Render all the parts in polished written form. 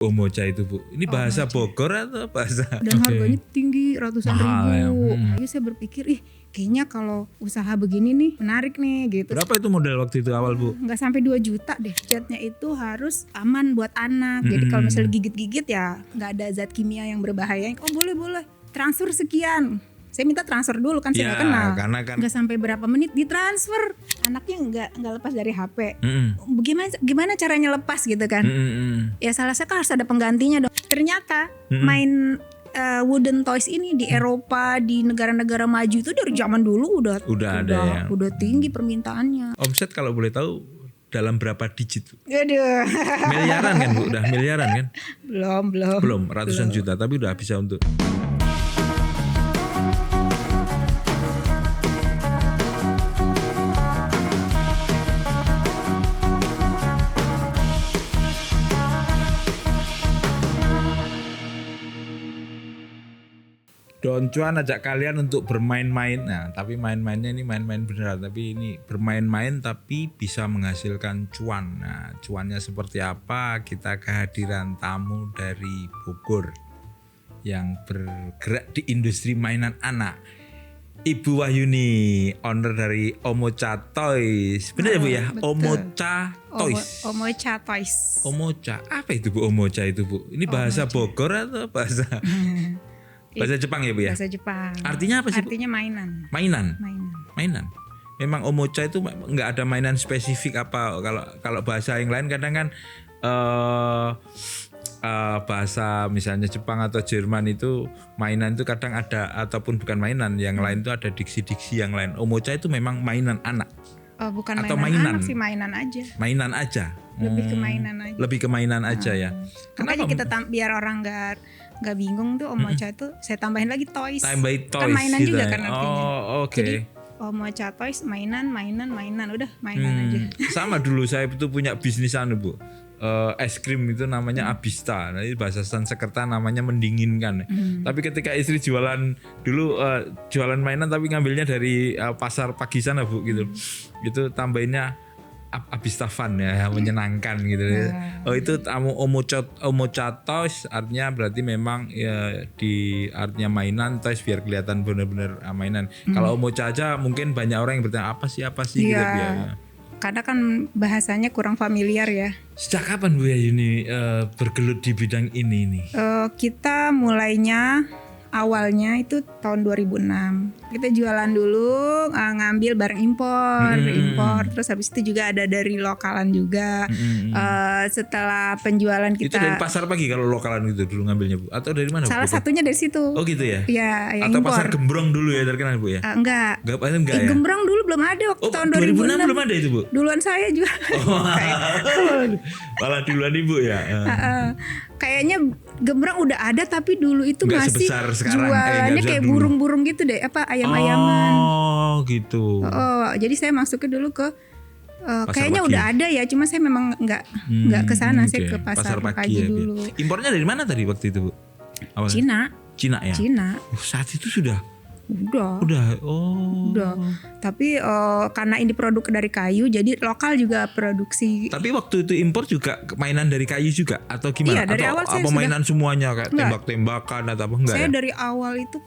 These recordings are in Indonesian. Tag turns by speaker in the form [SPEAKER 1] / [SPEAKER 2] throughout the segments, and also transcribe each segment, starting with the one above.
[SPEAKER 1] Omocha itu Bu. Ini bahasa
[SPEAKER 2] Omocha.
[SPEAKER 1] Bogor atau bahasa?
[SPEAKER 2] Dan harganya tinggi ratusan
[SPEAKER 1] Mahal,
[SPEAKER 2] ribu.
[SPEAKER 1] ya.
[SPEAKER 2] Jadi saya berpikir kayaknya kalau usaha begini nih menarik nih gitu.
[SPEAKER 1] Berapa itu modal waktu itu awal Bu?
[SPEAKER 2] Nggak sampai 2 juta deh. Catnya itu harus aman buat anak. Jadi kalau misalnya gigit-gigit ya nggak ada zat kimia yang berbahaya. Oh boleh. Transfer sekian. Saya minta transfer dulu kan saya nggak kenal.
[SPEAKER 1] Karena kan
[SPEAKER 2] Nggak sampai berapa menit ditransfer. Anaknya nggak lepas dari HP. Gimana caranya lepas gitu kan? Ya salah saya kan harus ada penggantinya dong. Ternyata main wooden toys ini di Eropa, di negara-negara maju itu dari zaman dulu udah
[SPEAKER 1] ada ya.
[SPEAKER 2] Udah tinggi permintaannya.
[SPEAKER 1] Omset kalau boleh tahu dalam berapa digit?
[SPEAKER 2] Aduh.
[SPEAKER 1] Miliaran kan Bu? Udah miliaran kan?
[SPEAKER 2] Belum.
[SPEAKER 1] Ratusan juta tapi udah bisa untuk. Don Cuan ajak kalian untuk bermain-main. Nah, tapi main-mainnya ini main-main beneran. Tapi ini bermain-main tapi bisa menghasilkan cuan. Nah, cuannya seperti apa? Kita kehadiran tamu dari Bogor yang bergerak di industri mainan anak. Ibu Wahyuni, owner dari Omocha Toys. Benar ya Bu ya?
[SPEAKER 2] Betul.
[SPEAKER 1] Omocha Toys.
[SPEAKER 2] Omocha Toys.
[SPEAKER 1] Omocha. Apa itu Bu Omocha itu Bu? Ini bahasa Bogor atau bahasa Jepang ya Bu ya?
[SPEAKER 2] Bahasa Jepang.
[SPEAKER 1] Artinya apa sih Bu?
[SPEAKER 2] Artinya mainan.
[SPEAKER 1] Mainan. Memang Omocha itu nggak ada mainan spesifik apa? Kalau bahasa yang lain kadang kan bahasa misalnya Jepang atau Jerman itu mainan itu kadang ada ataupun bukan mainan, yang lain itu ada diksi-diksi yang lain. Omocha itu memang mainan anak.
[SPEAKER 2] Bukan
[SPEAKER 1] atau
[SPEAKER 2] mainan anak sih, mainan aja.
[SPEAKER 1] Mainan aja.
[SPEAKER 2] Lebih ke mainan aja.
[SPEAKER 1] Lebih ke mainan aja ya.
[SPEAKER 2] Makanya kita biar orang nggak bingung tuh Omocha itu saya tambahin lagi toys.
[SPEAKER 1] Tambahin toys.
[SPEAKER 2] Kan mainan
[SPEAKER 1] gitu
[SPEAKER 2] juga
[SPEAKER 1] ya.
[SPEAKER 2] kan artinya.
[SPEAKER 1] Oh, oke.
[SPEAKER 2] Jadi Omocha Toys mainan udah mainan aja.
[SPEAKER 1] Sama dulu saya itu punya bisnis Bu. Es krim itu namanya Abista. Nah, ini bahasa Sanskerta namanya mendinginkan. Tapi ketika istri jualan dulu jualan mainan tapi ngambilnya dari pasar pagi sana Bu gitu. Itu tambahinnya Abista Fun ya, menyenangkan gitu. Oh itu tamu Omocha Toys artinya berarti memang ya di artinya mainan, toys biar kelihatan benar-benar mainan. Kalau Omocha aja mungkin banyak orang yang bertanya apa sih gitu ya.
[SPEAKER 2] Karena kan bahasanya kurang familiar ya.
[SPEAKER 1] Sejak kapan Bu ya ini bergelut di bidang ini nih?
[SPEAKER 2] Kita mulainya awalnya itu tahun 2006. Kita jualan dulu, ngambil barang impor, terus habis itu juga ada dari lokalan juga. Setelah penjualan kita.
[SPEAKER 1] Itu dari pasar pagi kalau lokalan gitu dulu ngambilnya Bu? Atau dari mana?
[SPEAKER 2] Salah satunya dari situ.
[SPEAKER 1] Oh gitu ya?
[SPEAKER 2] Ya, yang
[SPEAKER 1] atau
[SPEAKER 2] impor.
[SPEAKER 1] Pasar Gembrong dulu ya terkenal Bu ya?
[SPEAKER 2] Enggak
[SPEAKER 1] ya?
[SPEAKER 2] Gembrong dulu belum ada waktu tahun 2006.
[SPEAKER 1] Belum ada itu Bu?
[SPEAKER 2] Duluan saya jualan.
[SPEAKER 1] Malah duluan Ibu ya?
[SPEAKER 2] Kayaknya Gembrong udah ada tapi dulu itu
[SPEAKER 1] nggak
[SPEAKER 2] masih
[SPEAKER 1] sekarang,
[SPEAKER 2] jualannya kayak burung-burung gitu deh, ayam-ayaman.
[SPEAKER 1] Oh gitu.
[SPEAKER 2] Jadi saya masuknya dulu ke kayaknya pagi. Udah ada ya, cuma saya memang nggak ke sana, saya ke pasar pagi dulu.
[SPEAKER 1] Impornya dari mana tadi waktu itu Bu?
[SPEAKER 2] Awalnya?
[SPEAKER 1] Cina ya. Saat itu sudah. Udah. Tapi karena ini produk dari kayu, jadi lokal juga produksi. Tapi waktu itu impor juga mainan dari kayu juga atau gimana?
[SPEAKER 2] Iya, dari
[SPEAKER 1] atau
[SPEAKER 2] awal saya
[SPEAKER 1] apa mainan semuanya kayak tembak-tembakan atau apa enggak?
[SPEAKER 2] Saya
[SPEAKER 1] ya?
[SPEAKER 2] dari awal itu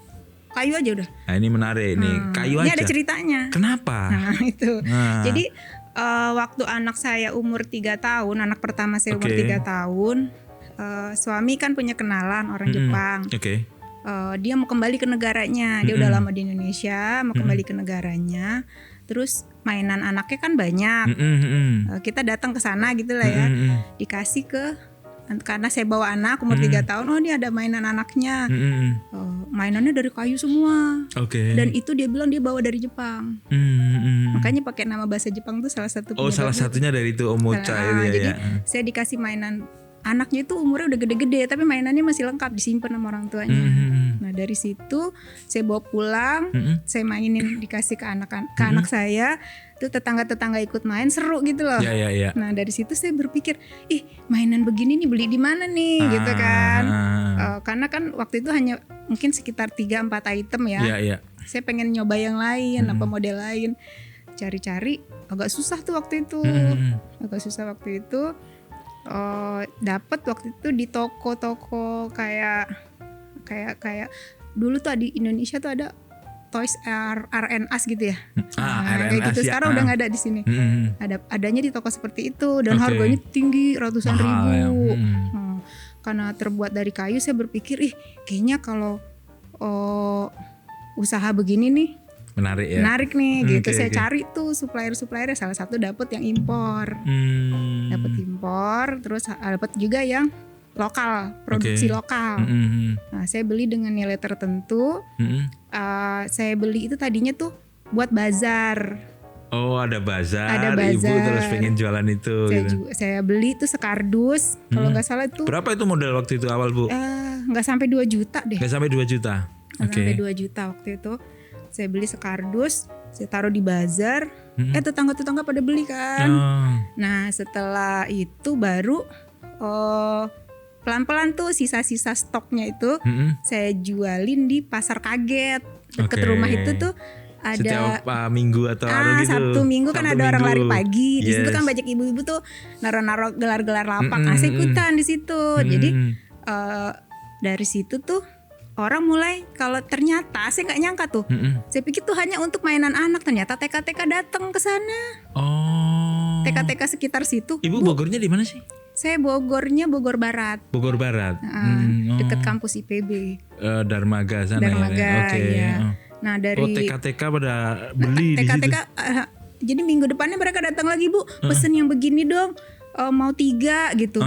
[SPEAKER 2] kayu aja udah.
[SPEAKER 1] Nah ini menarik nih, kayu aja.
[SPEAKER 2] Ini ada ceritanya.
[SPEAKER 1] Kenapa?
[SPEAKER 2] Itu. Jadi waktu anak saya umur 3 tahun, anak pertama saya umur 3 tahun, suami kan punya kenalan orang Jepang. Dia mau kembali ke negaranya, dia udah lama di Indonesia, mau kembali ke negaranya. Terus mainan anaknya kan banyak. Kita datang ke sana gitu lah ya. Dikasih karena saya bawa anak umur 3 tahun, ini ada mainan anaknya. Mainannya dari kayu semua. Dan itu dia bilang dia bawa dari Jepang. Makanya pakai nama bahasa Jepang tuh salah satu.
[SPEAKER 1] Salah satunya dari itu Omocha ya.
[SPEAKER 2] Jadi saya dikasih mainan. Anaknya itu umurnya udah gede-gede tapi mainannya masih lengkap, disimpan sama orang tuanya. Nah dari situ saya bawa pulang, saya mainin, dikasih ke anak saya. Itu tetangga-tetangga ikut main, seru gitu loh. Nah dari situ saya berpikir, mainan begini nih beli di mana nih gitu kan. Karena kan waktu itu hanya mungkin sekitar 3-4 item ya. Saya pengen nyoba yang lain, apa model lain. Cari-cari agak susah tuh waktu itu. Dapat waktu itu di toko-toko kayak dulu tuh di Indonesia tuh ada Toys R&S gitu ya. Kayak gitu. Sekarang udah nggak ada di sini. Adanya di toko seperti itu dan harganya tinggi, ratusan ribu. Karena terbuat dari kayu, saya berpikir kayaknya kalau usaha begini nih menarik nih gitu. Saya cari tuh supplier-suppliernya, salah satu dapat yang impor. Dapat impor, terus dapat juga yang lokal, produksi lokal. Nah, saya beli dengan nilai tertentu. Saya beli itu tadinya tuh buat bazar.
[SPEAKER 1] Oh, ada bazar. Ibu terus pengen jualan itu.
[SPEAKER 2] Saya beli itu sekardus. Kalau nggak salah itu.
[SPEAKER 1] Berapa itu modal waktu itu awal, Bu?
[SPEAKER 2] Nggak sampai 2 juta deh.
[SPEAKER 1] Nggak sampai 2 juta.
[SPEAKER 2] Sampai 2 juta waktu itu. Saya beli sekardus, saya taruh di bazar. Tetangga-tetangga pada beli kan. Nah, setelah itu baru pelan-pelan tuh sisa-sisa stoknya itu saya jualin di pasar kaget dekat rumah itu tuh. Ada
[SPEAKER 1] setiap minggu atau gitu.
[SPEAKER 2] Sabtu minggu kan ada orang lari pagi. Di situ kan banyak ibu-ibu tuh naruh gelar-gelar lapak. Saya ikutan di situ. Jadi dari situ tuh orang mulai, kalau ternyata saya nggak nyangka tuh. Saya pikir tuh hanya untuk mainan anak, ternyata TK-TK datang ke sana. TK-TK sekitar situ.
[SPEAKER 1] Ibu Bogornya di mana sih?
[SPEAKER 2] Saya Bogornya Bogor Barat.
[SPEAKER 1] Bogor Barat.
[SPEAKER 2] Dekat kampus IPB.
[SPEAKER 1] Darmaga sana.
[SPEAKER 2] Darmaga, ya. Nah, dari
[SPEAKER 1] TK-TK pada beli di situ.
[SPEAKER 2] Jadi minggu depannya mereka datang lagi, Bu, pesen yang begini dong. Mau 3 gitu.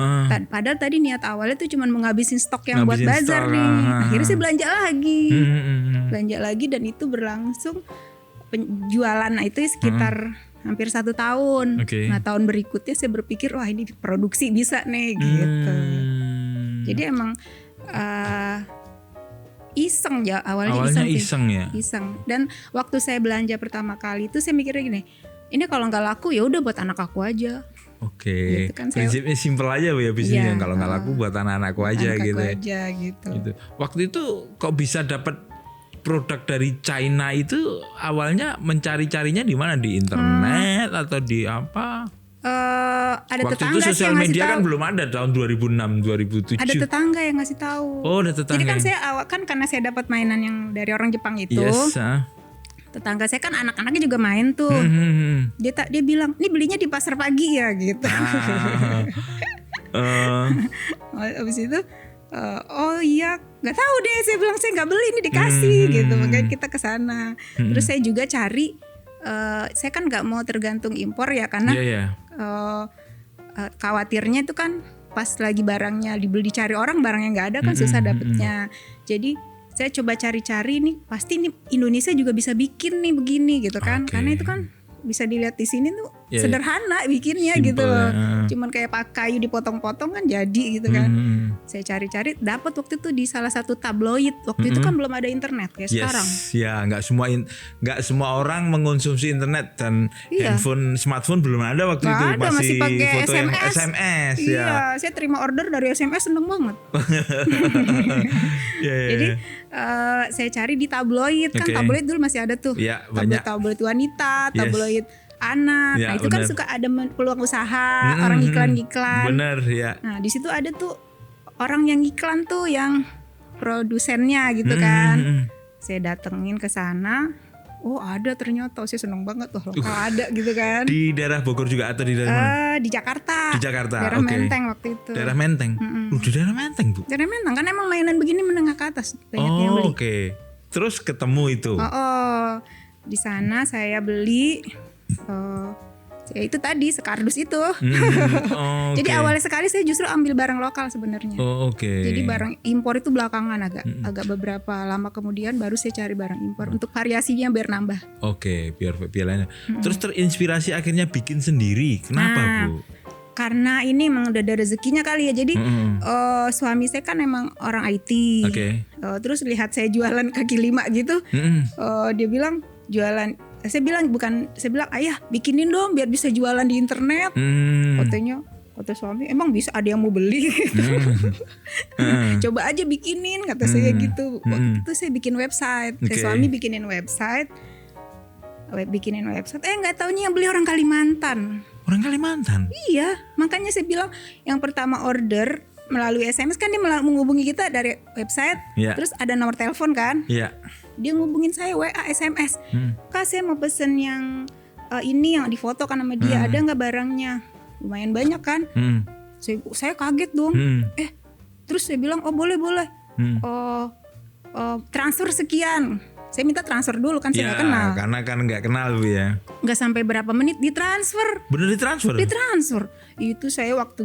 [SPEAKER 2] Padahal tadi niat awalnya tuh cuma menghabisin stok yang buat bazar nih. Akhirnya saya belanja lagi dan itu berlangsung penjualan itu sekitar hampir 1 tahun. Nah, tahun berikutnya saya berpikir wah ini produksi bisa nih gitu. Jadi emang iseng ya awalnya
[SPEAKER 1] iseng ya.
[SPEAKER 2] Dan waktu saya belanja pertama kali itu saya mikirnya gini, ini kalau nggak laku ya udah buat anak aku aja. Gitu kan,
[SPEAKER 1] prinsipnya simpel aja Bu ya bisnisnya. Kalau nggak laku buat anak-anakku aja gitu. Waktu itu kok bisa dapat produk dari China itu awalnya mencari-carinya di mana, di internet atau di apa?
[SPEAKER 2] Ada
[SPEAKER 1] waktu
[SPEAKER 2] tetangga
[SPEAKER 1] itu sosial media
[SPEAKER 2] tahu.
[SPEAKER 1] kan belum ada tahun 2006 2007.
[SPEAKER 2] Ada tetangga yang ngasih tahu.
[SPEAKER 1] Ada tetangga.
[SPEAKER 2] Jadi kan saya karena saya dapat mainan yang dari orang Jepang itu. Tetangga saya kan anak-anaknya juga main tuh. Dia bilang, "Ini belinya di pasar pagi ya?" gitu. Habis itu oh iya, nggak tahu deh, saya bilang saya nggak beli, ini dikasih gitu. Makanya kita ke sana. Terus saya juga cari, saya kan nggak mau tergantung impor ya, karena khawatirnya itu kan pas lagi barangnya dicari orang, barangnya nggak ada kan susah dapetnya. Jadi saya coba cari-cari nih, pasti nih Indonesia juga bisa bikin nih begini gitu kan. Karena itu kan bisa dilihat di sini tuh sederhana bikinnya. Simple, gitu loh. Cuman kayak kayu dipotong-potong kan jadi gitu kan. Saya cari-cari dapat waktu itu di salah satu tabloid. Waktu itu kan belum ada internet kayak sekarang.
[SPEAKER 1] Ya, nggak semua orang mengonsumsi internet dan smartphone belum ada waktu itu.
[SPEAKER 2] Masih pakai
[SPEAKER 1] foto SMS.
[SPEAKER 2] Iya, saya terima order dari SMS seneng banget. Jadi saya cari di tabloid kan, tabloid dulu masih ada tuh. Tabloid wanita, tabloid anak. Nah itu kan suka ada peluang usaha, orang iklan-iklan.
[SPEAKER 1] Bener ya.
[SPEAKER 2] Nah di situ ada tuh orang yang iklan tuh yang produsennya gitu kan. Saya datengin ke sana. Oh ada ternyata, saya seneng banget tuh lokal ada gitu kan.
[SPEAKER 1] Di daerah Bogor juga atau di daerah mana?
[SPEAKER 2] Di Jakarta.
[SPEAKER 1] Di Jakarta.
[SPEAKER 2] Daerah Menteng waktu itu.
[SPEAKER 1] Daerah Menteng. Di daerah Menteng Bu.
[SPEAKER 2] Daerah Menteng kan emang mainan begini menengah ke atas banyak yang beli.
[SPEAKER 1] Terus ketemu itu.
[SPEAKER 2] Di sana saya beli. Ya itu tadi sekardus itu. Jadi awalnya sekali saya justru ambil barang lokal sebenarnya. Jadi barang impor itu belakangan agak beberapa lama kemudian baru saya cari barang impor untuk variasinya biar nambah.
[SPEAKER 1] Biar lainnya. Terus terinspirasi akhirnya bikin sendiri. Kenapa Bu?
[SPEAKER 2] Karena ini emang udah ada rezekinya kali ya. Jadi suami saya kan emang orang IT. Terus lihat saya jualan kaki lima gitu. Dia bilang jualan. Saya bilang ayah bikinin dong biar bisa jualan di internet. Kata suami emang bisa ada yang mau beli. Coba aja bikinin kata saya gitu. Waktu itu saya bikin website. Suami bikinin website. Nggak taunya yang beli orang Kalimantan.
[SPEAKER 1] Orang Kalimantan?
[SPEAKER 2] Iya, makanya saya bilang yang pertama order melalui SMS kan dia menghubungi kita dari website, terus ada nomor telepon kan, dia ngubungin saya WA SMS, Kak saya mau pesen yang ini yang difoto kan sama dia, ada nggak barangnya, lumayan banyak kan, saya kaget dong, terus saya bilang oh boleh, transfer sekian. Saya minta transfer dulu kan saya nggak kenal.
[SPEAKER 1] Karena kan nggak kenal Bu ya.
[SPEAKER 2] Nggak sampai berapa menit ditransfer.
[SPEAKER 1] Bener ditransfer?
[SPEAKER 2] Ditransfer. Itu saya waktu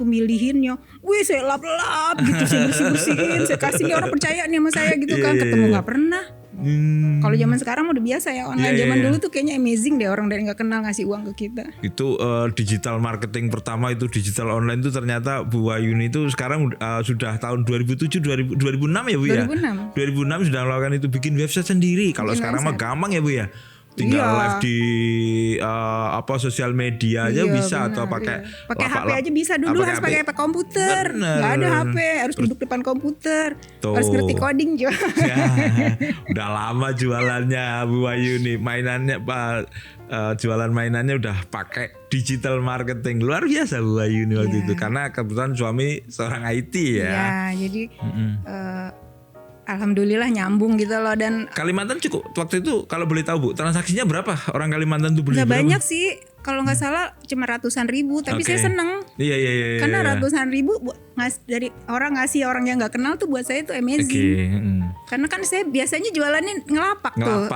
[SPEAKER 2] milihinnya, saya lap-lap gitu, saya bersih-bersihin, saya kasih nih orang percaya nih sama saya gitu kan, ketemu nggak pernah. Kalau zaman sekarang udah biasa ya online. Zaman dulu tuh kayaknya amazing deh orang dari nggak kenal ngasih uang ke kita.
[SPEAKER 1] Itu digital marketing pertama itu digital online itu ternyata Bu Wayuni itu sekarang sudah tahun 2007 2006 ya Bu ya. 2006 sudah melakukan itu, bikin website sendiri. Kalau sekarang mah gampang ya Bu ya. Tinggal live di sosial media aja bisa, atau pakai
[SPEAKER 2] HP aja bisa. Dulu harus pakai komputer, nggak ada HP, harus duduk depan komputer, harus ngerti coding juga.
[SPEAKER 1] Udah lama jualannya Bu Wayuni, mainannya jualan mainannya udah pakai digital marketing, luar biasa Bu Wayuni waktu itu, karena kebetulan suami seorang IT ya.
[SPEAKER 2] Iya, jadi alhamdulillah nyambung gitu loh. Dan
[SPEAKER 1] Kalimantan cukup waktu itu, kalau boleh tahu Bu, transaksinya berapa orang Kalimantan tuh beli?
[SPEAKER 2] Gak banyak sih, kalau nggak salah cuma ratusan ribu, tapi saya seneng.
[SPEAKER 1] Iya.
[SPEAKER 2] Karena ratusan ribu dari orang ngasih orang yang nggak kenal tuh buat saya itu amazing. Karena kan saya biasanya jualannya ngelapak tuh.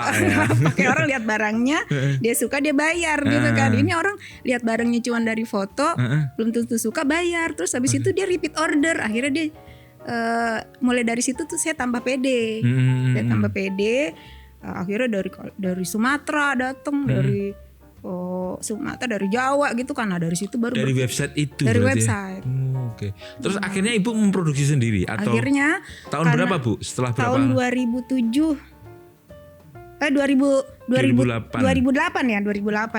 [SPEAKER 2] Kayak orang lihat barangnya, dia suka dia bayar gitu kan. Ini orang lihat barangnya cuma dari foto, belum tentu suka, bayar. Terus habis itu dia repeat order, akhirnya dia mulai dari situ tuh saya tambah pede. Saya tambah pede. Akhirnya dari Sumatera datang, dari Sumatera, dari Jawa gitu kan. Nah dari situ baru
[SPEAKER 1] dari website itu.
[SPEAKER 2] Dari website.
[SPEAKER 1] Oke. Terus akhirnya Ibu memproduksi sendiri atau?
[SPEAKER 2] Akhirnya
[SPEAKER 1] tahun berapa Bu? Setelah berapa?
[SPEAKER 2] Tahun 2008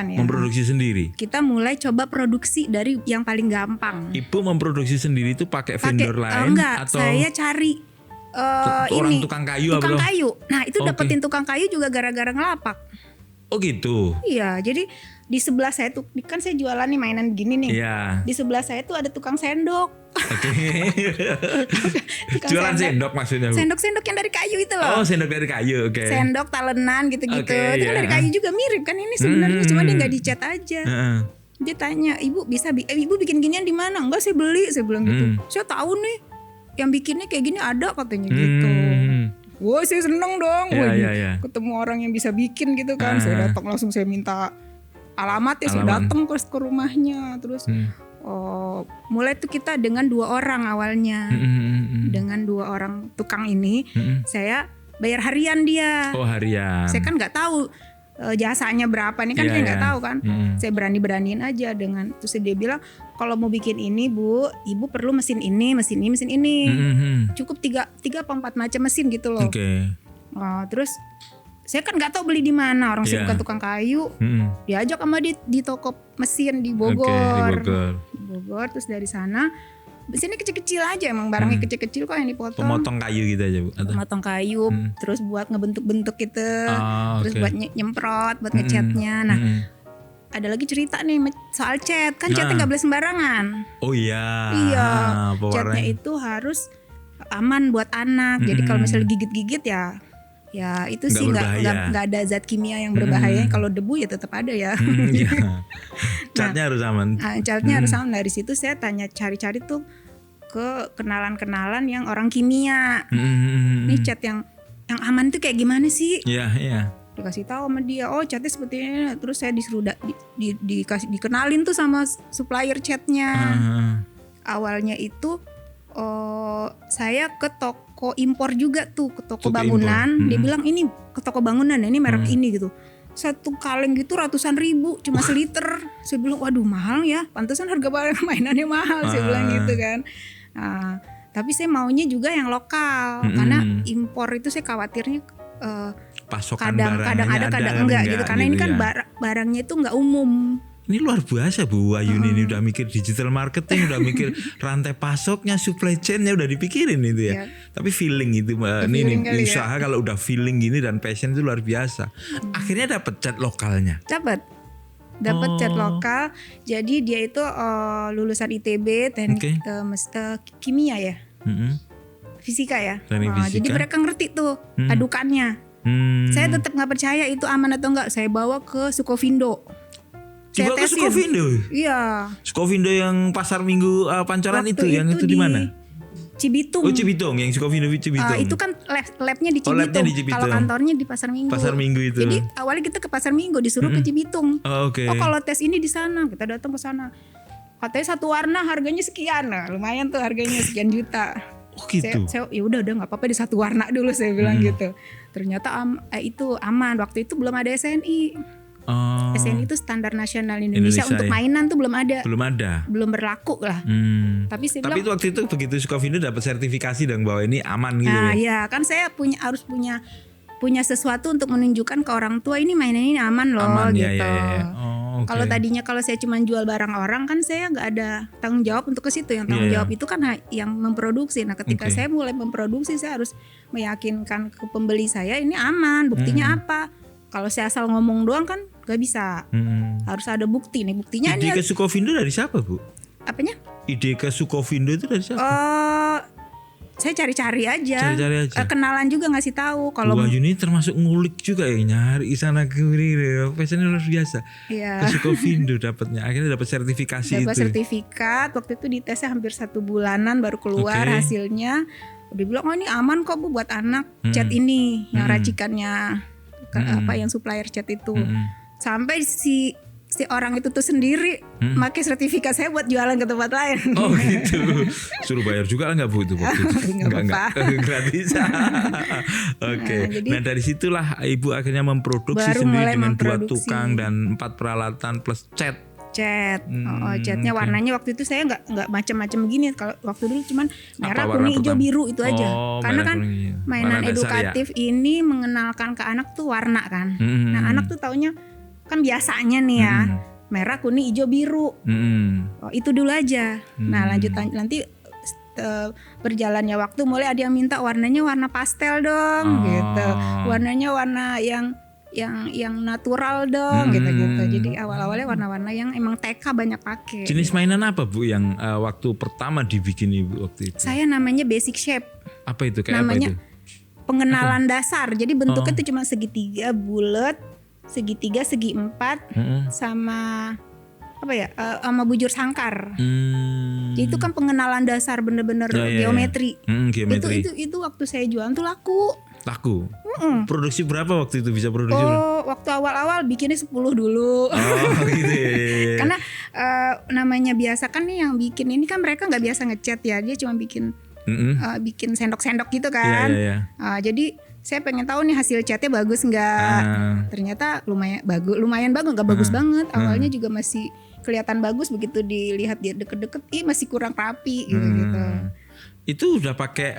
[SPEAKER 2] ya.
[SPEAKER 1] Memproduksi sendiri.
[SPEAKER 2] Kita mulai coba produksi dari yang paling gampang.
[SPEAKER 1] Ibu memproduksi sendiri itu pakai vendor lain
[SPEAKER 2] enggak,
[SPEAKER 1] atau?
[SPEAKER 2] Saya cari
[SPEAKER 1] orang tukang kayu.
[SPEAKER 2] Tukang kayu. Nah itu dapetin tukang kayu juga gara-gara ngelapak.
[SPEAKER 1] Oh gitu.
[SPEAKER 2] Iya, jadi di sebelah saya tuh kan saya jualan nih mainan gini nih.
[SPEAKER 1] Iya.
[SPEAKER 2] Di sebelah saya tuh ada tukang sendok.
[SPEAKER 1] Oke. Jualan sendok maksudnya Bu?
[SPEAKER 2] Sendok-sendok yang dari kayu itu loh.
[SPEAKER 1] Oh, sendok dari kayu, oke.
[SPEAKER 2] Sendok talenan gitu-gitu. Itu kan dari kayu juga mirip kan, ini sebenarnya cuma dia nggak dicat aja. Dia tanya, "Ibu bisa Ibu bikin ginian di mana?" "Enggak, saya beli." Saya bilang gitu. "Saya tahu nih yang bikinnya kayak gini ada," katanya gitu. Wah, saya seneng dong. Ketemu orang yang bisa bikin gitu kan. Saya datang langsung, saya minta alamat ya, saya datang ke rumahnya. Terus mulai tuh kita dengan 2 orang awalnya. Dengan 2 orang tukang ini, saya bayar harian dia.
[SPEAKER 1] Oh, harian.
[SPEAKER 2] Saya kan nggak tahu jasanya berapa nih kan, saya nggak tahu kan. Saya beraniin aja dengan. Terus dia bilang, kalau mau bikin ini Bu, Ibu perlu mesin ini. Cukup 3 apa 4 macam mesin gitu loh. Terus saya kan nggak tahu beli di mana, orang saya bukan tukang kayu. Diajak sama dia di toko mesin di Bogor. Di Bogor. Terus dari sana mesinnya kecil-kecil aja, emang barangnya kecil-kecil kok yang dipotong.
[SPEAKER 1] Pemotong kayu gitu aja Bu?
[SPEAKER 2] Pemotong kayu, terus buat ngebentuk-bentuk gitu, terus buat nyemprot, buat ngecatnya. Nah, ada lagi cerita nih soal cat, kan catnya nggak boleh sembarangan.
[SPEAKER 1] Oh iya.
[SPEAKER 2] Iya, catnya itu harus aman buat anak. Jadi kalau misalnya gigit-gigit ya itu sih nggak ada zat kimia yang berbahaya. Kalau debu ya tetap ada ya.
[SPEAKER 1] Catnya harus aman.
[SPEAKER 2] Catnya harus aman. Dari situ saya cari-cari tuh ke kenalan-kenalan yang orang kimia. Nih cat yang aman tuh kayak gimana sih?
[SPEAKER 1] Iya.
[SPEAKER 2] Dikasih tahu sama dia, oh catnya seperti ini. Terus saya disuruh dikenalin tuh sama supplier catnya. Awalnya itu saya ke toko impor juga tuh, ke toko bangunan. Dia bilang ini ke toko bangunan, ini merek ini gitu. 1 kaleng gitu ratusan ribu, cuma seliter. Saya bilang waduh mahal ya, pantesan harga mainannya mahal. Saya bilang gitu kan. Tapi saya maunya juga yang lokal, karena impor itu saya khawatirnya
[SPEAKER 1] pasokan
[SPEAKER 2] kadang ada kadang enggak gitu. Karena ini kan barangnya itu enggak umum.
[SPEAKER 1] Ini luar biasa Bu Wayuni, ini udah mikir digital marketing, udah mikir rantai pasoknya, supply chainnya udah dipikirin itu ya. Tapi feeling itu ini usaha ya. Kalau udah feeling gini dan passion itu luar biasa. Akhirnya dapat cat lokalnya.
[SPEAKER 2] Dapat. Dapat chat lokal. Jadi dia itu lulusan ITB, teknik kimia ya. Fisika ya.
[SPEAKER 1] Fisika.
[SPEAKER 2] Jadi mereka ngerti tuh adukannya. Saya tetap nggak percaya itu aman atau enggak. Saya bawa ke Sukovindo. Saya
[SPEAKER 1] ke Sukovindo?
[SPEAKER 2] Iya.
[SPEAKER 1] Sukovindo yang pasar Minggu Pancoran itu yang itu di mana?
[SPEAKER 2] Cibitung.
[SPEAKER 1] Oh Cibitung, yang Sukovindo Cibitung.
[SPEAKER 2] Itu kan labnya di Cibitung. Kalau kantornya di Pasar Minggu.
[SPEAKER 1] Pasar Minggu itu.
[SPEAKER 2] Jadi awalnya kita ke Pasar Minggu, disuruh ke Cibitung.
[SPEAKER 1] Oh
[SPEAKER 2] kalau tes ini di sana, kita datang ke sana. Katanya satu warna harganya sekian, lumayan tuh harganya sekian juta.
[SPEAKER 1] Oh gitu.
[SPEAKER 2] Saya ya udah nggak apa-apa di satu warna dulu saya bilang gitu. Ternyata itu aman. Waktu itu belum ada SNI. SNI itu standar nasional Indonesia untuk mainan tuh belum ada. Belum berlaku lah. Tapi saya bilang,
[SPEAKER 1] itu waktu itu begitu Sukovindo dapat sertifikasi dong bahwa ini aman gitu.
[SPEAKER 2] Nah ya kan saya harus punya sesuatu untuk menunjukkan ke orang tua ini mainan ini aman loh gitu. Kalau tadinya kalau saya cuma jual barang orang kan saya nggak ada tanggung jawab untuk ke situ. Yang tanggung jawab itu kan yang memproduksi. Nah ketika saya mulai memproduksi saya harus meyakinkan ke pembeli saya ini aman. Buktinya apa? Kalau saya asal ngomong doang kan gak bisa. Harus ada bukti nih. Buktinya
[SPEAKER 1] ide ke Sukovindo dari siapa Bu?
[SPEAKER 2] Apanya?
[SPEAKER 1] Ide ke Sukovindo itu dari siapa?
[SPEAKER 2] Saya cari-cari aja. Kenalan juga ngasih tahu. Kalau
[SPEAKER 1] Wah ini termasuk ngulik juga ya, nyari sana kemari. Passionnya luar biasa.
[SPEAKER 2] Iya.
[SPEAKER 1] Ke Sukovindo dapatnya. Akhirnya dapat sertifikasi
[SPEAKER 2] dapat sertifikat. Waktu itu ditesnya hampir 1 bulanan baru keluar hasilnya. Udah bilang ini aman kok Bu buat anak. Cat ini yang racikannya apa yang supplier cat itu. Sampai si orang itu tuh sendiri pakai sertifikat saya buat jualan ke tempat lain.
[SPEAKER 1] Oh gitu. Suruh bayar juga enggak Bu itu waktu itu? Enggak. Gratis. Oke. Nah dari situlah Ibu akhirnya memproduksi baru sendiri dengan 2 tukang dan 4 peralatan plus cat. Catnya warnanya waktu itu saya nggak macam-macam begini. Kalau waktu dulu cuman merah, kuning, hijau, biru itu aja. Karena kan mainan edukatif ini mengenalkan ke anak tuh warna kan. Nah anak tuh taunya kan biasanya nih ya merah, kuning, hijau, biru. Itu dulu aja. Nah lanjut nanti berjalannya waktu mulai ada yang minta warnanya warna pastel dong gitu. Warnanya warna yang natural dong gitu. Jadi awal-awalnya warna-warna yang emang TK banyak pakai. Jenis mainan apa Bu yang waktu pertama dibikin Ibu waktu itu?
[SPEAKER 2] Saya namanya basic shape.
[SPEAKER 1] Apa itu? Kayak
[SPEAKER 2] namanya
[SPEAKER 1] apa itu?
[SPEAKER 2] Pengenalan dasar. Jadi bentuknya itu cuma segitiga bulat, segitiga, segi 4 sama apa ya? Sama bujur sangkar. Jadi itu kan pengenalan dasar bener-bener geometri.
[SPEAKER 1] Geometri.
[SPEAKER 2] Itu waktu saya jualan tuh laku.
[SPEAKER 1] Produksi berapa waktu itu bisa produksi?
[SPEAKER 2] Waktu awal-awal bikinnya 10 dulu.
[SPEAKER 1] Gitu.
[SPEAKER 2] Karena namanya biasa kan nih yang bikin ini kan mereka nggak biasa ngecat ya, dia cuma bikin sendok-sendok gitu kan. Jadi saya pengen tahu nih hasil catnya bagus nggak. Ternyata lumayan bagus, nggak bagus banget. Awalnya juga masih kelihatan bagus, begitu dilihat dia deket-deket, masih kurang rapi gitu.
[SPEAKER 1] Itu udah pakai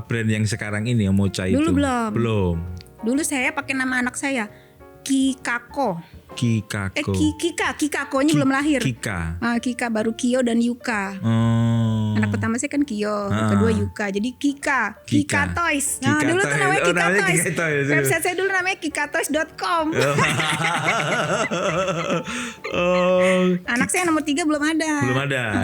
[SPEAKER 1] brand yang sekarang ini Omocha itu?
[SPEAKER 2] Dulu
[SPEAKER 1] belum.
[SPEAKER 2] Dulu saya pakai nama anak saya Kikako. Kikakonya belum lahir. Kika baru Kyo dan Yuka. Anak pertama saya kan Kyo, kedua Yuka. Jadi Kika Toys. Nah, dulu tuh namanya Kika Toys. Website saya dulu namanya kikatoys.com. Anak saya nomor 3 belum ada.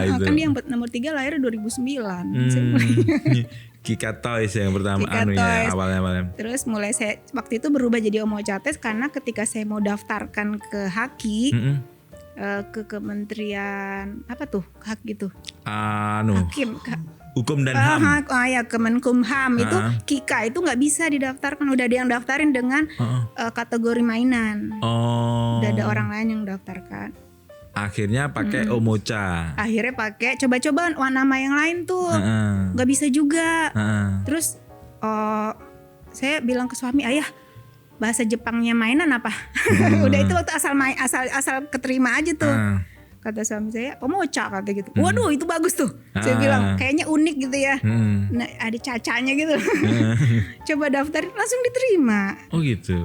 [SPEAKER 1] Itu.
[SPEAKER 2] Kan dia yang nomor 3 lahir 2009.
[SPEAKER 1] Kika Toys yang pertama awalnya.
[SPEAKER 2] Terus mulai saya waktu itu berubah jadi Omocha Test karena ketika saya mau daftarkan ke Haki, ke Kementerian apa tuh Haki itu? Hakim.
[SPEAKER 1] Hukum dan HAM.
[SPEAKER 2] Kemenkumham itu Kika itu nggak bisa didaftarkan, udah ada yang daftarin dengan kategori mainan. Udah ada orang lain yang daftarkan.
[SPEAKER 1] Akhirnya pakai Omocha.
[SPEAKER 2] Akhirnya pakai coba-coba nama yang lain tuh nggak bisa juga. Terus saya bilang ke suami, ayah bahasa Jepangnya mainan apa? Udah itu waktu asal keterima aja tuh. Kata suami saya Omocha kata gitu. Waduh itu bagus tuh. Saya bilang kayaknya unik gitu ya. Nah, ada cacanya gitu. Coba daftarin langsung diterima.
[SPEAKER 1] Oh gitu.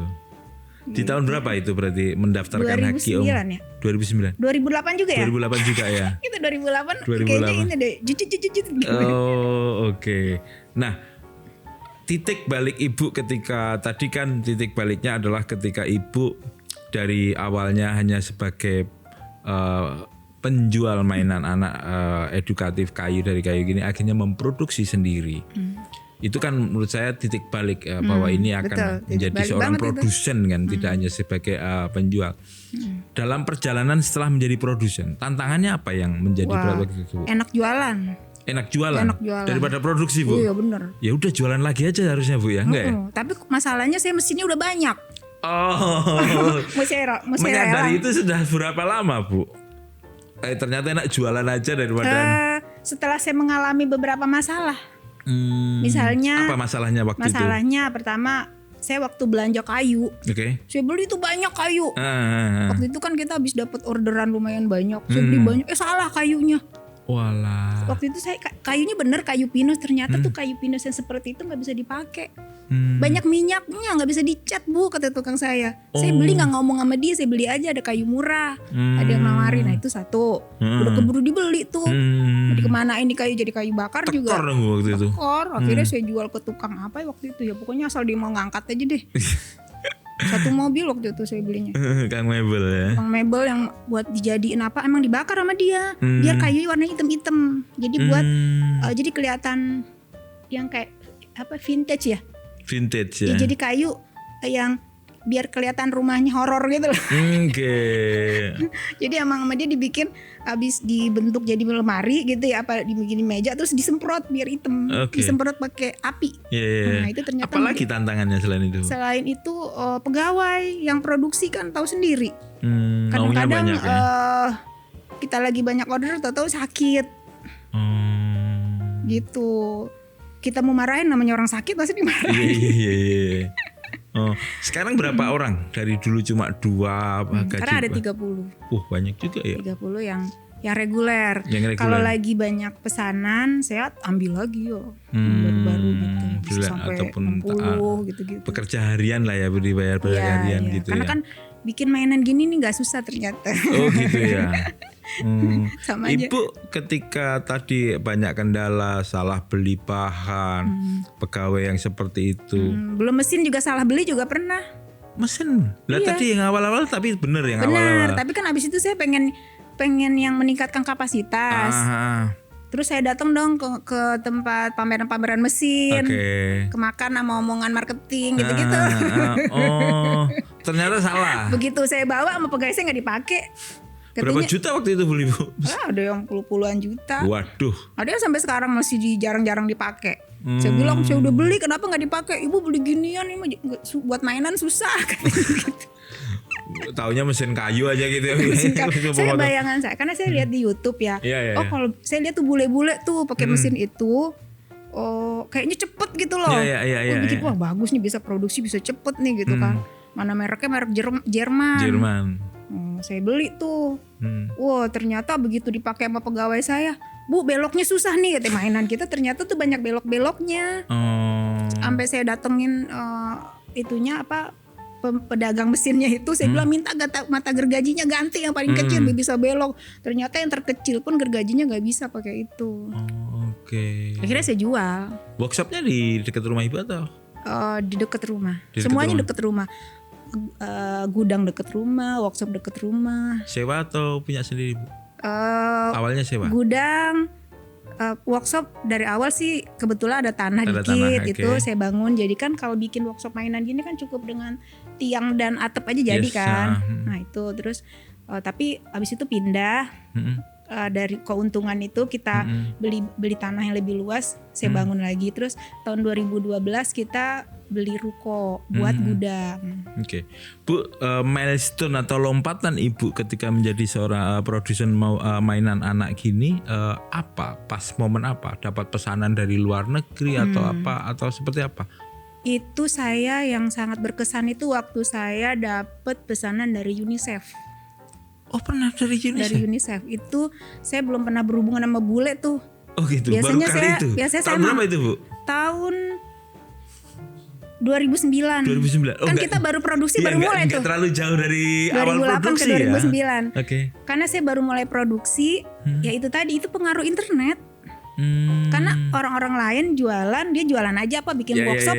[SPEAKER 1] Di tahun berapa itu berarti mendaftarkan Haki Om? 2009 ya? 2009.
[SPEAKER 2] 2008 juga ya?
[SPEAKER 1] 2008 juga ya?
[SPEAKER 2] Itu 2008 kayaknya ini deh. Jujut.
[SPEAKER 1] Oh oke. Nah titik balik Ibu ketika tadi kan titik baliknya adalah ketika Ibu dari awalnya hanya sebagai penjual mainan anak edukatif kayu dari kayu gini, akhirnya memproduksi sendiri. Itu kan menurut saya titik balik bahwa ini akan menjadi seorang produsen kan, tidak hanya sebagai penjual. Dalam perjalanan setelah menjadi produsen, tantangannya apa yang menjadi berat waktu itu?
[SPEAKER 2] Enak jualan.
[SPEAKER 1] Enak jualan daripada produksi, Bu.
[SPEAKER 2] Iya benar.
[SPEAKER 1] Ya udah jualan lagi aja harusnya, Bu, ya, enggak ya?
[SPEAKER 2] Tapi masalahnya saya mesinnya udah banyak.
[SPEAKER 1] Menyadari itu sudah berapa lama, Bu? Ternyata enak jualan aja daripada
[SPEAKER 2] setelah saya mengalami beberapa masalah. Misalnya
[SPEAKER 1] apa masalahnya waktu itu?
[SPEAKER 2] Masalahnya pertama, saya waktu belanja kayu, saya beli itu banyak kayu. Waktu itu kan kita habis dapat orderan lumayan banyak, saya beli banyak. Salah kayunya.
[SPEAKER 1] Walah.
[SPEAKER 2] Waktu itu saya kayunya bener kayu pinus, ternyata tuh kayu pinus yang seperti itu nggak bisa dipakai. Banyak minyaknya, nggak bisa dicat, Bu, kata tukang saya. Saya beli nggak ngomong sama dia, saya beli aja, ada kayu murah, ada yang nawarin. Nah itu satu, udah keburu dibeli tuh. Jadi kemana ini kayu, jadi kayu bakar juga. Tekor, akhirnya saya jual ke tukang apa ya waktu itu ya, pokoknya asal dia mau ngangkat aja deh. Satu mobil waktu itu saya belinya.
[SPEAKER 1] Kang mebel ya.
[SPEAKER 2] Kang mebel yang buat dijadiin apa, emang dibakar sama dia. Biar kayunya warnanya hitam-hitam. Jadi buat jadi kelihatan yang kayak apa, vintage ya.
[SPEAKER 1] Vintage ya.
[SPEAKER 2] Jadi kayu yang biar kelihatan rumahnya horor gitu loh. Jadi emang sama dia dibikin, habis dibentuk jadi lemari gitu ya, apa dibikin meja terus disemprot biar hitam. Disemprot pakai api. Nah itu ternyata.
[SPEAKER 1] Apalagi tantangannya selain itu? Selain itu
[SPEAKER 2] pegawai yang produksi kan tahu sendiri. Kadang-kadang kita lagi banyak order, tahu sakit. Gitu. Kita mau marahin, namanya orang sakit pasti dimarahin.
[SPEAKER 1] Iya. Sekarang berapa orang? Dari dulu cuma 2
[SPEAKER 2] Karena ada 30.
[SPEAKER 1] Banyak juga ya.
[SPEAKER 2] 30 yang reguler. Kalau lagi banyak pesanan, saya ambil lagi baru-baru gitu. Bisa sampai
[SPEAKER 1] ataupun
[SPEAKER 2] 60 gitu-gitu.
[SPEAKER 1] Pekerja harian lah ya, dibayar harian gitu.
[SPEAKER 2] Karena kan bikin mainan gini nih nggak susah ternyata.
[SPEAKER 1] Gitu ya.
[SPEAKER 2] Sama aja.
[SPEAKER 1] Ibu ketika tadi banyak kendala, salah beli bahan, pegawai yang seperti itu.
[SPEAKER 2] Belum mesin juga salah beli juga pernah.
[SPEAKER 1] Mesin? Tadi yang awal-awal tapi bener yang
[SPEAKER 2] awal-awal.
[SPEAKER 1] Bener,
[SPEAKER 2] tapi kan abis itu saya pengen yang meningkatkan kapasitas. Terus saya datang dong ke tempat pameran-pameran mesin, kemakan sama omongan marketing gitu-gitu.
[SPEAKER 1] Ternyata salah.
[SPEAKER 2] Begitu saya bawa sama pegawai saya nggak dipakai.
[SPEAKER 1] Berapa juta waktu itu beli, Bu?
[SPEAKER 2] Ada yang puluhan juta.
[SPEAKER 1] Waduh.
[SPEAKER 2] Ada yang sampai sekarang masih jarang-jarang dipakai. Saya bilang saya udah beli, kenapa nggak dipakai? Ibu beli ginian ini buat mainan susah. Gitu.
[SPEAKER 1] Taunya mesin kayu aja gitu ya.
[SPEAKER 2] Saya bayangan saya, karena saya lihat di YouTube ya. Kalau saya lihat tuh bule-bule tuh pakai mesin itu, kayaknya cepet gitu loh. Bikin wah bagus nih, bisa produksi, bisa cepet nih gitu kan. Mana mereknya merek Jerman. Saya beli tuh. Ternyata begitu dipakai sama pegawai saya, Bu, beloknya susah nih, kata mainan kita ternyata tuh banyak belok-beloknya. Sampai saya datengin itunya apa, pedagang mesinnya itu, saya bilang minta mata gergajinya ganti yang paling kecil bisa belok. Ternyata yang terkecil pun gergajinya nggak bisa pakai itu. Akhirnya saya jual.
[SPEAKER 1] Workshopnya di dekat rumah Ibu atau?
[SPEAKER 2] Di dekat rumah. Semuanya dekat rumah. Gudang deket rumah, workshop deket rumah.
[SPEAKER 1] Sewa atau punya sendiri, Bu? Awalnya sewa.
[SPEAKER 2] Gudang, workshop dari awal sih kebetulan ada tanah dikit gitu, saya bangun. Jadi kan kalau bikin workshop mainan gini kan cukup dengan tiang dan atap aja jadi kan. Nah itu terus tapi abis itu pindah. Dari keuntungan itu kita beli tanah yang lebih luas, saya bangun lagi. Terus tahun 2012 kita beli ruko buat gudang.
[SPEAKER 1] Bu, milestone atau lompatan Ibu ketika menjadi seorang produsen mainan anak gini apa? Pas momen apa? Dapat pesanan dari luar negeri atau apa? Atau seperti apa?
[SPEAKER 2] Itu saya yang sangat berkesan itu waktu saya dapat pesanan dari UNICEF.
[SPEAKER 1] Pernah dari UNICEF?
[SPEAKER 2] Dari UNICEF. Itu saya belum pernah berhubungan sama bule tuh.
[SPEAKER 1] Gitu.
[SPEAKER 2] Biasanya
[SPEAKER 1] baru kali itu?
[SPEAKER 2] Biasanya
[SPEAKER 1] tahun berapa itu, Bu?
[SPEAKER 2] Tahun 2009. Kan kita baru produksi, baru mulai tuh.
[SPEAKER 1] Terlalu jauh dari
[SPEAKER 2] 2008
[SPEAKER 1] awal produksi
[SPEAKER 2] ke 2009.
[SPEAKER 1] Ya?
[SPEAKER 2] Karena saya baru mulai produksi, ya itu tadi, itu pengaruh internet. Karena orang-orang lain jualan, dia jualan aja apa bikin workshop,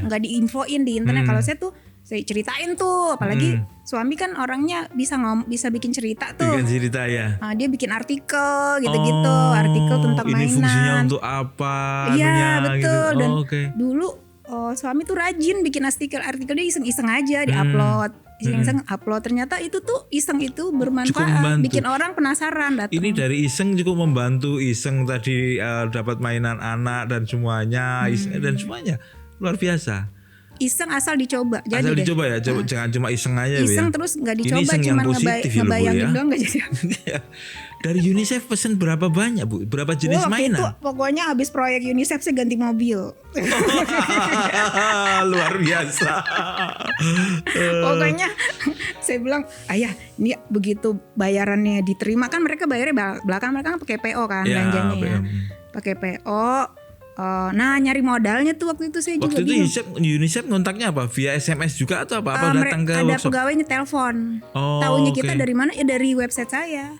[SPEAKER 2] nggak diinfoin di internet. Kalau saya tuh saya ceritain tuh, apalagi suami kan orangnya bisa bikin cerita tuh.
[SPEAKER 1] Bikin cerita ya.
[SPEAKER 2] Nah, dia bikin artikel gitu-gitu, artikel tentang
[SPEAKER 1] ini
[SPEAKER 2] mainan.
[SPEAKER 1] Ini fungsinya untuk apa?
[SPEAKER 2] Iya betul.
[SPEAKER 1] Gitu.
[SPEAKER 2] Dan dulu suami tuh rajin bikin artikel dia iseng-iseng aja diupload. Iseng-iseng upload, ternyata itu tuh iseng itu bermanfaat, bikin orang penasaran datang.
[SPEAKER 1] Ini dari iseng cukup membantu, iseng tadi dapat mainan anak dan semuanya, dan semuanya luar biasa.
[SPEAKER 2] Iseng asal dicoba. Jadi
[SPEAKER 1] asal dicoba ya, jangan cuma iseng aja.
[SPEAKER 2] Iseng
[SPEAKER 1] ya.
[SPEAKER 2] terus nggak dicoba, cuma ngebayangin doang nggak jadi.
[SPEAKER 1] Dari UNICEF pesen berapa banyak Bu? Berapa jenis mainan?
[SPEAKER 2] Itu pokoknya habis proyek UNICEF saya ganti mobil.
[SPEAKER 1] Luar biasa.
[SPEAKER 2] Pokoknya saya bilang, ayah ini begitu bayarannya diterima kan mereka bayarnya belakang mereka kan pakai PO kan belanjanya ya. Pakai PO. Nah nyari modalnya tuh waktu itu saya juga bingung.
[SPEAKER 1] Waktu itu UNICEF ngontaknya apa? Via SMS juga atau apa datang ke
[SPEAKER 2] ada
[SPEAKER 1] workshop?
[SPEAKER 2] pegawainya telepon. Taunya kita dari mana? Ya dari website saya.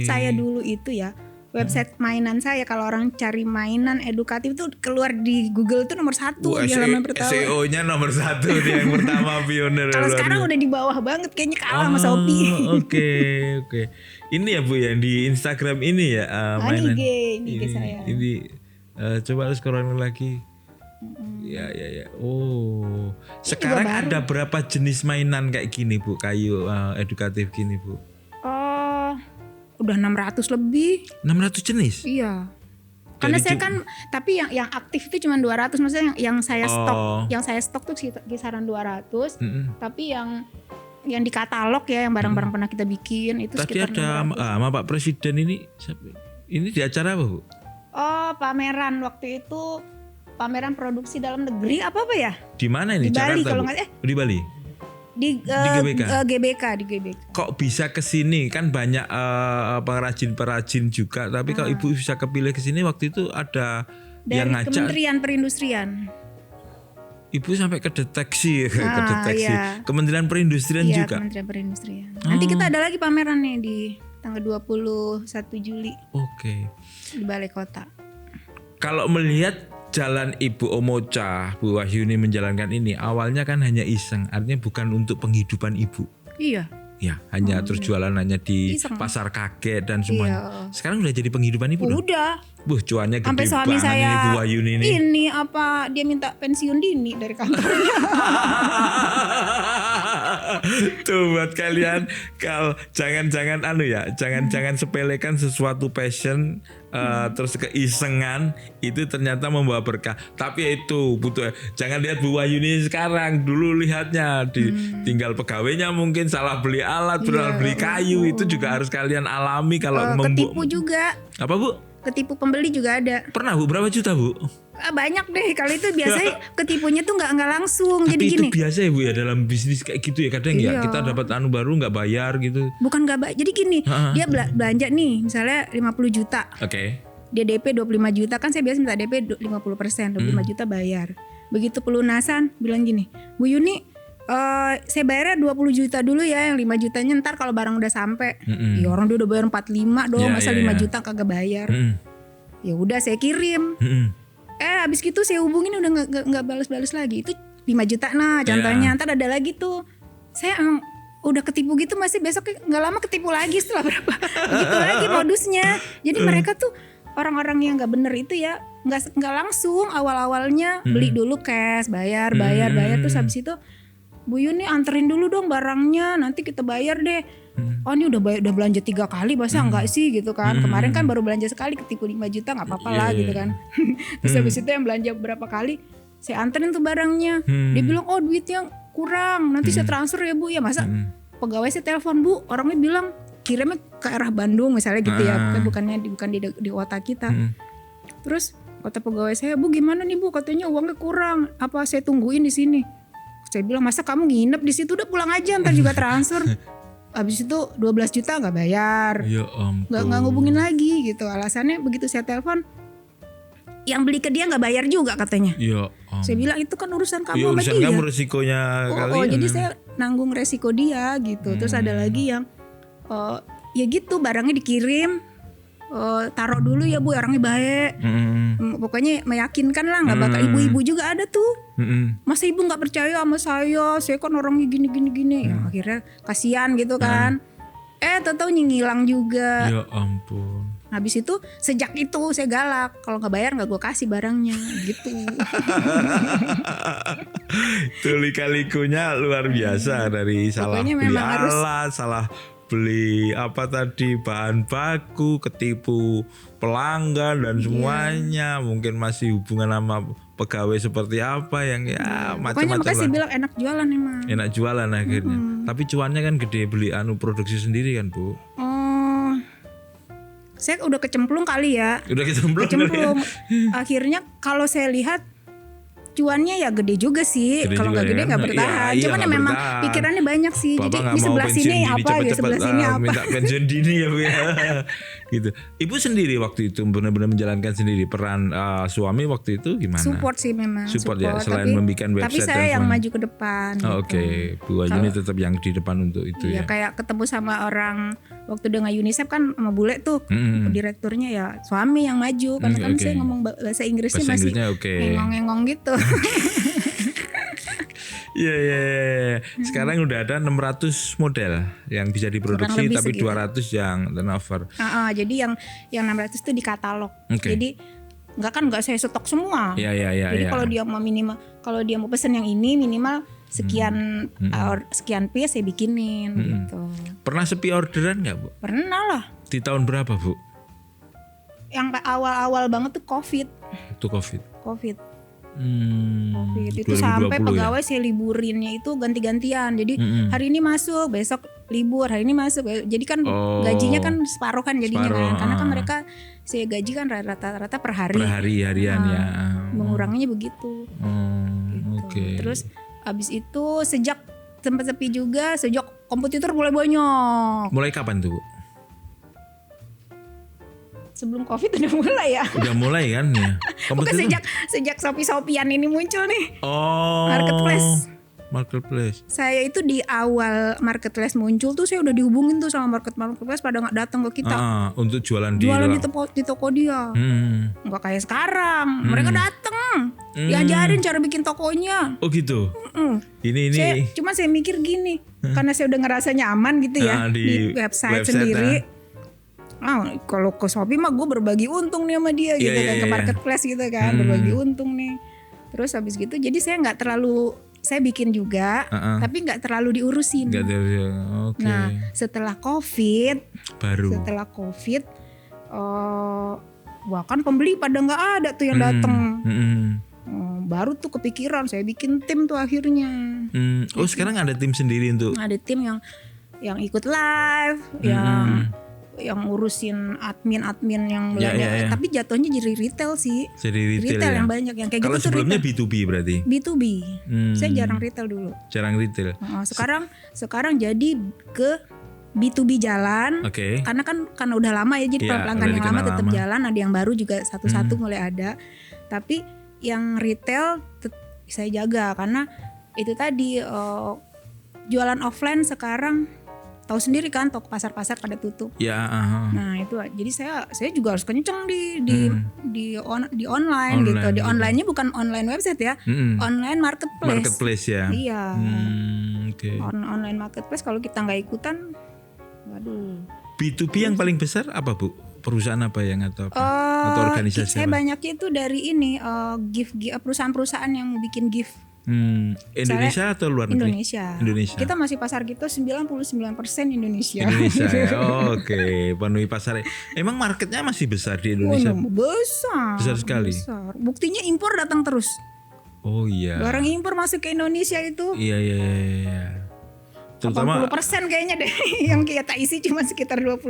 [SPEAKER 2] Saya dulu itu ya website mainan saya, kalau orang cari mainan edukatif tuh keluar di Google tuh nomor 1 di halaman pertama.
[SPEAKER 1] SEO-nya nomor 1 dia yang pertama pioner.
[SPEAKER 2] Kalau sekarang udah di bawah banget kayaknya, kalah sama Shopee.
[SPEAKER 1] Oke. Ini ya Bu yang di Instagram ini ya mainan.
[SPEAKER 2] Ini saya.
[SPEAKER 1] Coba scroll lagi. Ya. Oh. Sekarang ada berapa jenis mainan kayak gini Bu, kayu edukatif gini Bu?
[SPEAKER 2] Udah 600 lebih.
[SPEAKER 1] 600 jenis?
[SPEAKER 2] Iya. Karena saya kan, tapi yang aktif itu cuma 200, maksudnya yang saya stok tuh kisaran 200. Tapi yang di katalog ya, yang barang-barang pernah kita bikin itu
[SPEAKER 1] tadi
[SPEAKER 2] sekitar
[SPEAKER 1] ada 600. Sama Pak Presiden ini di acara apa Bu?
[SPEAKER 2] Pameran waktu itu, pameran produksi dalam negeri apa ya?
[SPEAKER 1] Di mana ini?
[SPEAKER 2] Di Bali
[SPEAKER 1] Jakarta,
[SPEAKER 2] kalau
[SPEAKER 1] di Bali.
[SPEAKER 2] Di GBK.
[SPEAKER 1] Kok bisa ke sini? Kan banyak pengrajin-pengrajin juga, tapi kalau Ibu bisa kepilih ke sini waktu itu ada
[SPEAKER 2] dari
[SPEAKER 1] yang ngajak.
[SPEAKER 2] Kementerian Perindustrian.
[SPEAKER 1] Ibu sampai ke deteksi.
[SPEAKER 2] Iya.
[SPEAKER 1] Kementerian Perindustrian juga.
[SPEAKER 2] Kementerian Perindustrian. Nanti kita ada lagi pameran nih di tanggal 21 Juli.
[SPEAKER 1] Oke.
[SPEAKER 2] Di Balai Kota.
[SPEAKER 1] Kalau melihat jalan Ibu Omocha, Bu Wahyuni menjalankan ini, awalnya kan hanya iseng, artinya bukan untuk penghidupan Ibu.
[SPEAKER 2] Iya.
[SPEAKER 1] Ya, hanya terus jualan hanya di iseng. Pasar kaget dan semuanya. Sekarang udah jadi penghidupan Ibu dong?
[SPEAKER 2] Udah.
[SPEAKER 1] Cuannya gede
[SPEAKER 2] sampai suami
[SPEAKER 1] banget
[SPEAKER 2] saya
[SPEAKER 1] ini Bu Wahyuni ini.
[SPEAKER 2] Ini apa, dia minta pensiun dini dari kantornya.
[SPEAKER 1] Tuh buat kalian, kalau jangan sepelekan sesuatu passion terus keisengan itu ternyata membawa berkah. Tapi itu butuh, jangan lihat Bu Wahyuni sekarang, dulu lihatnya tinggal pegawainya mungkin salah beli alat, beli kayu, itu juga harus kalian alami kalau
[SPEAKER 2] ketipu juga.
[SPEAKER 1] Apa Bu?
[SPEAKER 2] Ketipu pembeli juga ada.
[SPEAKER 1] Pernah Bu? Berapa juta Bu?
[SPEAKER 2] Banyak deh. Kalau itu biasanya ketipunya tuh nggak langsung.
[SPEAKER 1] Tapi
[SPEAKER 2] jadi
[SPEAKER 1] itu
[SPEAKER 2] gini.
[SPEAKER 1] biasa ya Bu ya dalam bisnis kayak gitu ya. Kadang ya kita dapat baru nggak bayar gitu.
[SPEAKER 2] Bukan nggak bayar. Jadi gini, dia belanja nih misalnya 50 juta.
[SPEAKER 1] Oke.
[SPEAKER 2] Dia DP 25 juta, kan saya biasa minta DP 50%, 25 juta bayar. Begitu pelunasan bilang gini, Bu Yuni, saya bayarnya 20 juta dulu ya, yang 5 jutanya ntar kalau barang udah sampai. Ya orang dia udah bayar 45 dong, masa 5 juta kagak bayar. Ya udah saya kirim. Habis gitu saya hubungin udah nggak balas-balas lagi. Itu 5 juta nah contohnya. Ntar ada lagi tuh. Saya emang udah ketipu gitu, masih besok nggak lama ketipu lagi setelah berapa. Begitu lagi modusnya. Jadi mereka tuh orang-orang yang nggak bener itu ya nggak langsung awal-awalnya beli dulu cash, bayar terus habis itu Bu Yuni anterin dulu dong barangnya, nanti kita bayar deh. Oh ini udah belanja 3 kali, masa enggak sih gitu kan. Kemarin kan baru belanja sekali ketipu 5 juta, nggak apa-apa lah gitu kan. Terus habis itu yang belanja berapa kali saya anterin tuh barangnya. Dia bilang oh duitnya kurang, nanti saya transfer ya Bu. Ya masa pegawai saya telepon Bu, orangnya bilang kirimnya ke arah Bandung misalnya gitu ya, bukan di kota kita. Terus kata pegawai saya, Bu gimana nih Bu, katanya uangnya kurang, apa saya tungguin di sini? Saya bilang masa kamu nginep di situ, udah pulang aja ntar juga transfer. Habis itu 12 juta nggak bayar, nggak ngubungin lagi gitu. Alasannya begitu saya telepon, yang beli ke dia nggak bayar juga katanya. Saya bilang itu kan urusan kamu sama dia.
[SPEAKER 1] Urusan kamu, resikonya kalian.
[SPEAKER 2] Jadi saya nanggung resiko dia gitu. Terus ada lagi yang ya gitu barangnya dikirim taruh dulu ya Bu, orangnya baik. Pokoknya meyakinkan lah, nggak bakal. Ibu-ibu juga ada tuh. Masa ibu nggak percaya sama saya kan orangnya gini. Ya, akhirnya kasihan gitu kan. Tahu ngilang juga.
[SPEAKER 1] Ya ampun.
[SPEAKER 2] Habis itu sejak itu saya galak, kalau nggak bayar nggak gue kasih barangnya gitu.
[SPEAKER 1] Itu lika-likunya luar biasa, dari salah
[SPEAKER 2] Pokoknya
[SPEAKER 1] beli
[SPEAKER 2] memang harus-
[SPEAKER 1] alat, salah beli apa tadi bahan baku, ketipu pelanggan dan semuanya. Mungkin masih hubungan sama pegawai seperti apa yang
[SPEAKER 2] Pokoknya
[SPEAKER 1] macam-macam
[SPEAKER 2] makanya saya
[SPEAKER 1] lah.
[SPEAKER 2] bilang enak jualan emang.
[SPEAKER 1] Enak jualan akhirnya. Tapi cuannya kan gede, beli produksi sendiri kan Bu.
[SPEAKER 2] Saya udah kecemplung kali ya.
[SPEAKER 1] Udah kecemplung.
[SPEAKER 2] Akhirnya kalau saya lihat cuannya ya gede juga sih.
[SPEAKER 1] Gede
[SPEAKER 2] Kalau
[SPEAKER 1] juga
[SPEAKER 2] nggak gede
[SPEAKER 1] ya.
[SPEAKER 2] nggak bertahan.
[SPEAKER 1] Iya,
[SPEAKER 2] Cuman ya
[SPEAKER 1] nggak
[SPEAKER 2] memang
[SPEAKER 1] bertahan.
[SPEAKER 2] pikirannya banyak sih.
[SPEAKER 1] Bapak
[SPEAKER 2] Jadi
[SPEAKER 1] nggak
[SPEAKER 2] di
[SPEAKER 1] mau
[SPEAKER 2] sebelah
[SPEAKER 1] pensiun
[SPEAKER 2] sini
[SPEAKER 1] dini
[SPEAKER 2] apa, di
[SPEAKER 1] cepet-cepet,
[SPEAKER 2] sebelah sini apa.
[SPEAKER 1] minta pensiun dini ya Bu ya. Gitu. Ibu sendiri waktu itu benar-benar menjalankan sendiri peran suami waktu itu gimana?
[SPEAKER 2] Support sih memang.
[SPEAKER 1] Support ya, selain membikin website
[SPEAKER 2] Tapi saya
[SPEAKER 1] dan
[SPEAKER 2] yang
[SPEAKER 1] semuanya.
[SPEAKER 2] maju ke depan.
[SPEAKER 1] Oh,
[SPEAKER 2] gitu.
[SPEAKER 1] Oke, Bu Ayu ini tetap yang di depan untuk itu
[SPEAKER 2] Iya,
[SPEAKER 1] ya.
[SPEAKER 2] kayak ketemu sama orang waktu dengan UNICEF kan sama bule tuh. Direkturnya ya suami yang maju karena kan
[SPEAKER 1] oke.
[SPEAKER 2] saya ngomong bahasa Inggrisnya
[SPEAKER 1] Bahasa
[SPEAKER 2] masih
[SPEAKER 1] Inggrisnya oke.
[SPEAKER 2] ngengong-ngengong gitu.
[SPEAKER 1] Iya. Sekarang udah ada 600 model yang bisa diproduksi,
[SPEAKER 2] Kurang lebih
[SPEAKER 1] tapi
[SPEAKER 2] segitu.
[SPEAKER 1] 200 yang turnover.
[SPEAKER 2] Jadi yang 600 itu di katalog.
[SPEAKER 1] Oke.
[SPEAKER 2] Jadi nggak saya stok semua.
[SPEAKER 1] Iya.
[SPEAKER 2] Jadi kalau dia mau kalau dia mau pesen yang ini minimal sekian sekian piece saya bikinin gitu.
[SPEAKER 1] Pernah sepi orderan nggak Bu?
[SPEAKER 2] Pernah lah.
[SPEAKER 1] Di tahun berapa Bu?
[SPEAKER 2] Yang awal-awal banget tuh COVID.
[SPEAKER 1] Itu COVID.
[SPEAKER 2] COVID itu
[SPEAKER 1] 2020
[SPEAKER 2] sampai
[SPEAKER 1] ya?
[SPEAKER 2] pegawai saya liburinnya itu ganti-gantian. Jadi hari ini masuk, besok libur, hari ini masuk. Jadi kan gajinya kan separuh kan jadinya
[SPEAKER 1] Separuh,
[SPEAKER 2] kan. Karena kan mereka saya gaji kan rata-rata per hari.
[SPEAKER 1] Per harian ya.
[SPEAKER 2] Menguranginya begitu.
[SPEAKER 1] Oke.
[SPEAKER 2] Terus abis itu sejak sempat sepi juga, sejak kompetitor mulai banyak.
[SPEAKER 1] Mulai kapan tuh Bu?
[SPEAKER 2] Sebelum COVID udah mulai ya.
[SPEAKER 1] Udah mulai kan ya?
[SPEAKER 2] Bukan
[SPEAKER 1] Kompetitor?
[SPEAKER 2] sejak Shopee-Shopean ini muncul nih.
[SPEAKER 1] Oh. Marketplace.
[SPEAKER 2] Saya itu di awal marketplace muncul tuh saya udah dihubungin tuh sama marketplace pada nggak datang ke kita.
[SPEAKER 1] Untuk jualan
[SPEAKER 2] Di toko dia. Nggak kayak sekarang. Mereka datang. Diajarin cara bikin tokonya.
[SPEAKER 1] Oh gitu. Ini.
[SPEAKER 2] Saya mikir gini, karena saya udah ngerasa nyaman gitu ya di website sendiri. Kalau ke Shopee mah gue berbagi untung nih sama dia gitu kan, ke marketplace gitu kan, berbagi untung nih. Terus habis gitu jadi saya nggak terlalu, saya bikin juga tapi nggak terlalu diurusin.
[SPEAKER 1] Oke.
[SPEAKER 2] Nah setelah COVID
[SPEAKER 1] baru.
[SPEAKER 2] Wah kan pembeli pada nggak ada tuh yang datang. Baru tuh kepikiran saya bikin tim tuh akhirnya.
[SPEAKER 1] Sekarang ada tim sendiri untuk.
[SPEAKER 2] Ada tim yang ikut live, yang ngurusin admin yang belanja, tapi jatuhnya jadi retail sih.
[SPEAKER 1] Jadi retail ya?
[SPEAKER 2] Yang banyak yang kayak
[SPEAKER 1] kalau
[SPEAKER 2] gitu. Kalau
[SPEAKER 1] sebelumnya B2B berarti?
[SPEAKER 2] B2B. Saya jarang retail dulu.
[SPEAKER 1] Jarang retail.
[SPEAKER 2] Sekarang jadi ke B2B jalan.
[SPEAKER 1] Oke.
[SPEAKER 2] Karena udah lama ya, jadi pelanggan yang lama tetap jalan, ada yang baru juga satu-satu mulai ada. Tapi yang retail saya jaga karena itu tadi jualan offline sekarang tahu sendiri kan, toko pasar-pasar pada tutup.
[SPEAKER 1] Ya.
[SPEAKER 2] Nah itu, jadi saya juga harus kenceng di online gitu. Di online-nya bukan online website ya, online marketplace.
[SPEAKER 1] Marketplace ya.
[SPEAKER 2] Iya.
[SPEAKER 1] Oke.
[SPEAKER 2] Online marketplace kalau kita nggak ikutan, waduh.
[SPEAKER 1] B2B yang paling besar apa Bu? Perusahaan apa yang atau organisasi?
[SPEAKER 2] Saya banyaknya itu dari ini gift perusahaan-perusahaan yang mau bikin gift.
[SPEAKER 1] Indonesia atau luar negeri?
[SPEAKER 2] Indonesia. Kita masih pasar kita 99% Indonesia.
[SPEAKER 1] Indonesia ya. Oke, penuhi pasar. Emang marketnya masih besar di Indonesia? Besar sekali.
[SPEAKER 2] Besar. Buktinya impor datang terus.
[SPEAKER 1] Oh iya.
[SPEAKER 2] Barang impor masuk ke Indonesia itu.
[SPEAKER 1] Iya.
[SPEAKER 2] Terutama 80% kayaknya deh yang kita isi cuma sekitar 20%.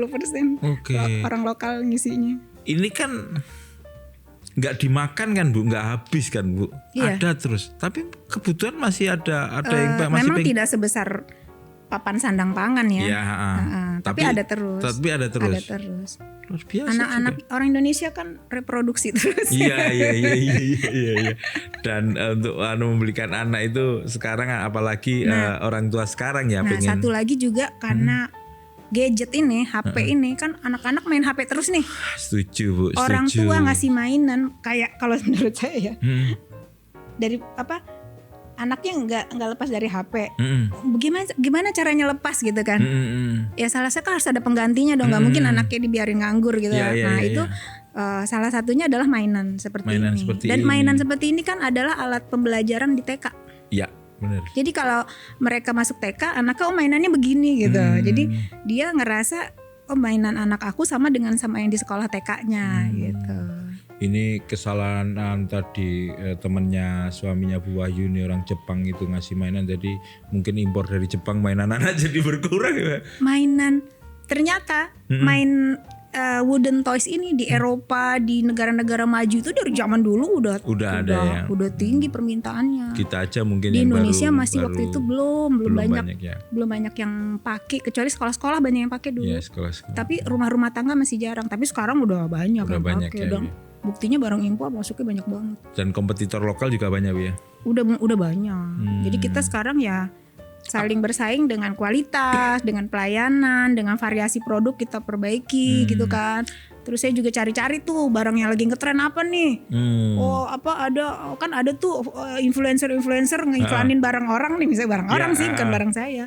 [SPEAKER 1] Oke.
[SPEAKER 2] Orang lokal ngisinya.
[SPEAKER 1] Ini kan nggak dimakan kan Bu, nggak habis kan Bu, ada terus. Tapi kebutuhan masih ada yang masih
[SPEAKER 2] memang tidak sebesar papan sandang pangan ya. Tapi ada terus. Ada terus.
[SPEAKER 1] Luar biasa.
[SPEAKER 2] Anak-anak orang Indonesia kan reproduksi terus.
[SPEAKER 1] Iya. Dan untuk membelikan anak itu sekarang apalagi orang tua sekarang ya pengen.
[SPEAKER 2] Satu lagi juga karena gadget ini, HP ini kan anak-anak main HP terus nih.
[SPEAKER 1] Setuju Bu, setuju.
[SPEAKER 2] Orang tua ngasih mainan kayak kalau menurut saya ya. Dari anaknya nggak lepas dari HP. Gimana caranya lepas gitu kan? Ya salah satu harus ada penggantinya dong. Nggak mungkin anaknya dibiarin nganggur gitu. Itu salah satunya adalah mainan seperti ini. Dan mainan seperti ini kan adalah alat pembelajaran di TK.
[SPEAKER 1] Iya, benar.
[SPEAKER 2] Jadi kalau mereka masuk TK, anaknya mainannya begini gitu. Jadi dia ngerasa mainan anak aku sama yang di sekolah TK-nya gitu.
[SPEAKER 1] Ini kesalahan tadi temannya suaminya Bu Wahyu nih orang Jepang itu ngasih mainan, jadi mungkin impor dari Jepang mainan anak jadi berkurang ya.
[SPEAKER 2] Mainan ternyata main wooden toys ini di Eropa, di negara-negara maju itu dari zaman dulu udah
[SPEAKER 1] ada ya.
[SPEAKER 2] Udah tinggi permintaannya.
[SPEAKER 1] Kita aja mungkin
[SPEAKER 2] di
[SPEAKER 1] yang
[SPEAKER 2] Indonesia
[SPEAKER 1] baru,
[SPEAKER 2] masih waktu itu belum banyak
[SPEAKER 1] ya.
[SPEAKER 2] Belum banyak yang pakai, kecuali sekolah-sekolah banyak yang pakai dulu.
[SPEAKER 1] Ya, sekolah-sekolah.
[SPEAKER 2] Tapi rumah-rumah tangga masih jarang. Tapi sekarang udah banyak yang pakai.
[SPEAKER 1] Ya.
[SPEAKER 2] Buktinya barang impor masuknya banyak banget.
[SPEAKER 1] Dan kompetitor lokal juga banyak ya.
[SPEAKER 2] Udah banyak. Jadi kita sekarang ya saling bersaing dengan kualitas, dengan pelayanan, dengan variasi produk kita perbaiki gitu kan. Terus saya juga cari-cari tuh barang yang lagi ngetren apa nih. Ada tuh influencer ngiklanin barang orang nih, misalnya barang orang sih bukan barang saya.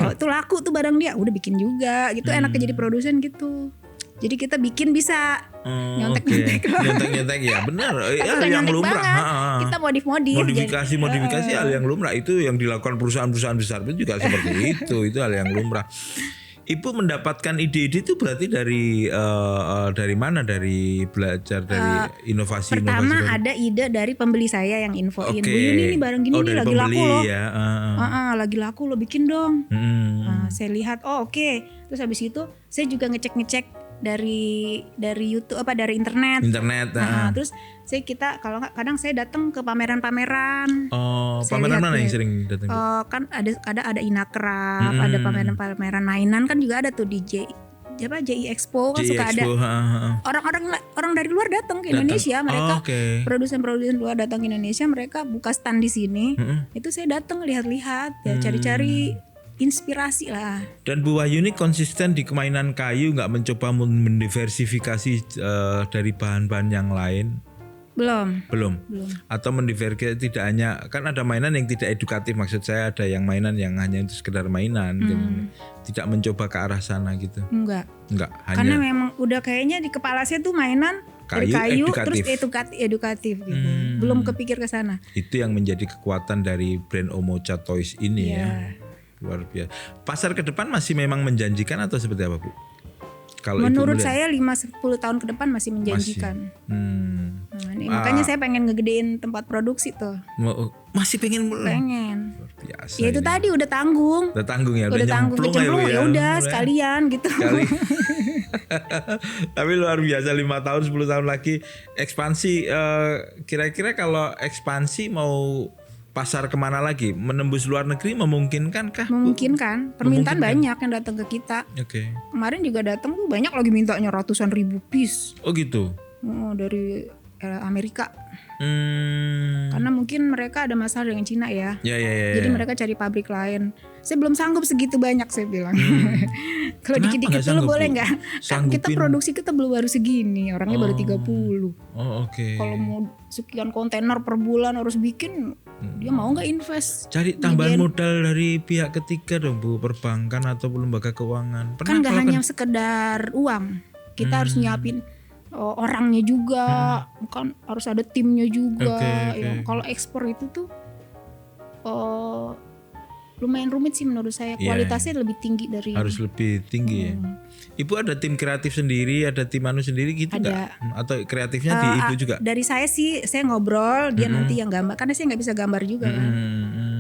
[SPEAKER 2] Itu laku tuh barang dia, udah bikin juga gitu. Enaknya jadi produsen gitu. Jadi kita bikin bisa nyontek-nyontek
[SPEAKER 1] ya benar. Ya yang lumrah.
[SPEAKER 2] Kita modifikasi
[SPEAKER 1] hal yang lumrah, itu yang dilakukan perusahaan-perusahaan besar pun juga seperti itu hal yang lumrah. Ibu mendapatkan ide-ide itu berarti dari mana? Dari belajar dari inovasi.
[SPEAKER 2] Pertama ada ide dari pembeli saya yang infoin, Bu Yuni ini barang gini nih lagi laku loh.
[SPEAKER 1] Ya.
[SPEAKER 2] Lagi laku lo bikin dong. Saya lihat terus habis itu saya juga ngecek dari YouTube dari internet. Terus kalau nggak kadang saya datang ke pameran-pameran.
[SPEAKER 1] Pameran mana yang sering datang?
[SPEAKER 2] Kan ada Inakraf, ada pameran-pameran mainan kan juga ada tuh di JI Expo kan suka ada. Orang dari luar datang ke Indonesia, mereka produsen-produsen luar datang ke Indonesia, mereka buka stand di sini. Itu saya datang lihat-lihat, ya cari-cari inspirasi lah.
[SPEAKER 1] Dan Bu Wahyu ini konsisten di mainan kayu, nggak mencoba mendiversifikasi dari bahan-bahan yang lain? Belum. Atau mendiversifikasi, tidak hanya, kan ada mainan yang tidak edukatif, maksud saya ada yang mainan yang hanya itu sekedar mainan, tidak mencoba ke arah sana gitu.
[SPEAKER 2] Enggak.
[SPEAKER 1] Hanya
[SPEAKER 2] karena memang udah kayaknya di kepala saya tuh mainan kayu terus edukatif gitu. Belum kepikir ke sana.
[SPEAKER 1] Itu yang menjadi kekuatan dari brand Omocha Toys ini ya. Luar biasa. Pasar ke depan masih memang menjanjikan atau seperti apa Bu? Kalau
[SPEAKER 2] menurut saya 5-10 tahun ke depan masih menjanjikan. Makanya saya pengen ngegedein tempat produksi tuh.
[SPEAKER 1] Masih pengen.
[SPEAKER 2] Luar biasa. Ya itu
[SPEAKER 1] ini.
[SPEAKER 2] Tadi udah tanggung.
[SPEAKER 1] Udah tanggung ya.
[SPEAKER 2] Udah tanggung kecemplung ya udah sekalian gitu.
[SPEAKER 1] Tapi luar biasa, 5 tahun 10 tahun lagi ekspansi. Kira-kira kalau ekspansi mau pasar kemana lagi? Menembus luar negeri memungkinkankah?
[SPEAKER 2] Memungkinkan. Permintaan banyak yang datang ke kita. Kemarin juga datang tuh banyak lagi mintanya ratusan ribu piece.
[SPEAKER 1] Oh gitu.
[SPEAKER 2] Dari Amerika. Karena mungkin mereka ada masalah dengan Cina ya. Jadi mereka cari pabrik lain. Saya belum sanggup segitu banyak, saya bilang. Kalau dikit-dikit dulu boleh nggak? Kita produksi kita baru segini, orangnya baru 30. Kalau mau sekian kontainer per bulan harus bikin, dia mau nggak invest?
[SPEAKER 1] Cari tambahan modal dari pihak ketiga dong Bu, perbankan atau lembaga keuangan.
[SPEAKER 2] Kan nggak hanya sekedar uang, kita harus nyiapin orangnya juga, kan harus ada timnya juga. Kalau ekspor itu tuh lumayan rumit sih menurut saya. Kualitasnya lebih tinggi dari.
[SPEAKER 1] Harus lebih tinggi ya. Ibu ada tim kreatif sendiri, ada tim sendiri gitu nggak? Atau kreatifnya di Ibu juga? Dari
[SPEAKER 2] saya sih, saya ngobrol, dia nanti yang gambar. Karena saya nggak bisa gambar juga kan.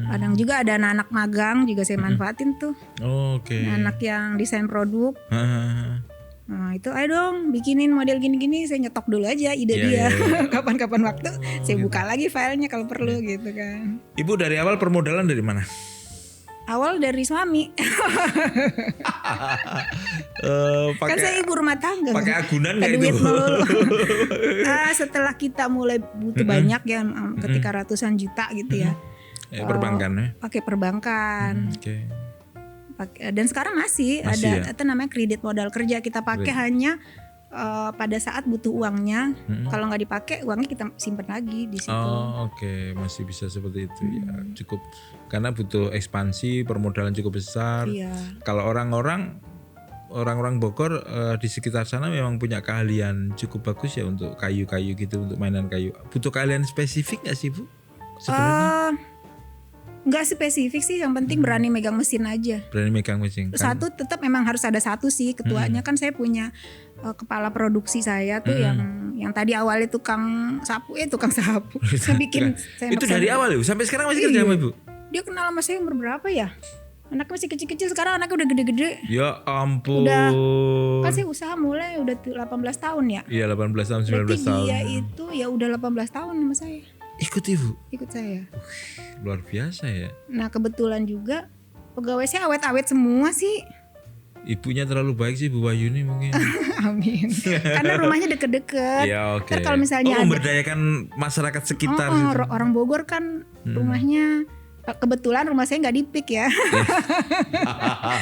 [SPEAKER 2] Kadang juga ada anak-anak magang juga saya manfaatin tuh. Anak yang desain produk. Nah itu ayo dong bikinin model gini-gini, saya nyetok dulu aja ide dia. Kapan-kapan waktu saya buka lagi filenya kalau perlu gitu kan.
[SPEAKER 1] Ibu dari awal permodalan dari mana?
[SPEAKER 2] Awal dari suami. Kan saya ibu rumah tangga.
[SPEAKER 1] Pakai agunan nggak itu?
[SPEAKER 2] Setelah kita mulai butuh banyak ya, ketika ratusan juta gitu ya.
[SPEAKER 1] Perbankan ya?
[SPEAKER 2] Pakai perbankan. Dan sekarang masih ada itu namanya kredit modal kerja, kita pakai hanya pada saat butuh uangnya. Kalau nggak dipakai uangnya kita simpan lagi di situ.
[SPEAKER 1] Oke. Masih bisa seperti itu ya, cukup karena butuh ekspansi, permodalan cukup besar. Kalau orang-orang Bogor di sekitar sana memang punya keahlian cukup bagus ya untuk kayu-kayu gitu, untuk mainan kayu. Butuh keahlian spesifik nggak sih Bu sebenarnya?
[SPEAKER 2] Nggak spesifik sih, yang penting berani megang mesin aja.
[SPEAKER 1] Berani megang mesin.
[SPEAKER 2] Satu tetap memang harus ada satu sih ketuanya. Kan saya punya kepala produksi saya tuh yang tadi awalnya tukang sapu. Saya bikin
[SPEAKER 1] itu dari awal ya sampai sekarang masih kerja sama Ibu?
[SPEAKER 2] Dia kenal sama saya umur berapa ya? Anaknya masih kecil-kecil, sekarang anaknya udah gede-gede.
[SPEAKER 1] Ya ampun.
[SPEAKER 2] Kan saya usaha mulai udah 18 tahun ya.
[SPEAKER 1] Iya 18 tahun 19
[SPEAKER 2] Berarti
[SPEAKER 1] tahun.
[SPEAKER 2] dia itu ya udah 18 tahun sama saya.
[SPEAKER 1] Ikut Ibu?
[SPEAKER 2] Ikut saya.
[SPEAKER 1] Luar biasa ya.
[SPEAKER 2] Nah kebetulan juga pegawai saya awet-awet semua sih.
[SPEAKER 1] Ibunya terlalu baik sih Bu Wahyuni mungkin.
[SPEAKER 2] Amin. Karena rumahnya deket-deket.
[SPEAKER 1] Ya oke.
[SPEAKER 2] Kan kalau misalnya
[SPEAKER 1] memberdayakan masyarakat sekitar.
[SPEAKER 2] Orang Bogor kan rumahnya, kebetulan rumah saya nggak dipik ya.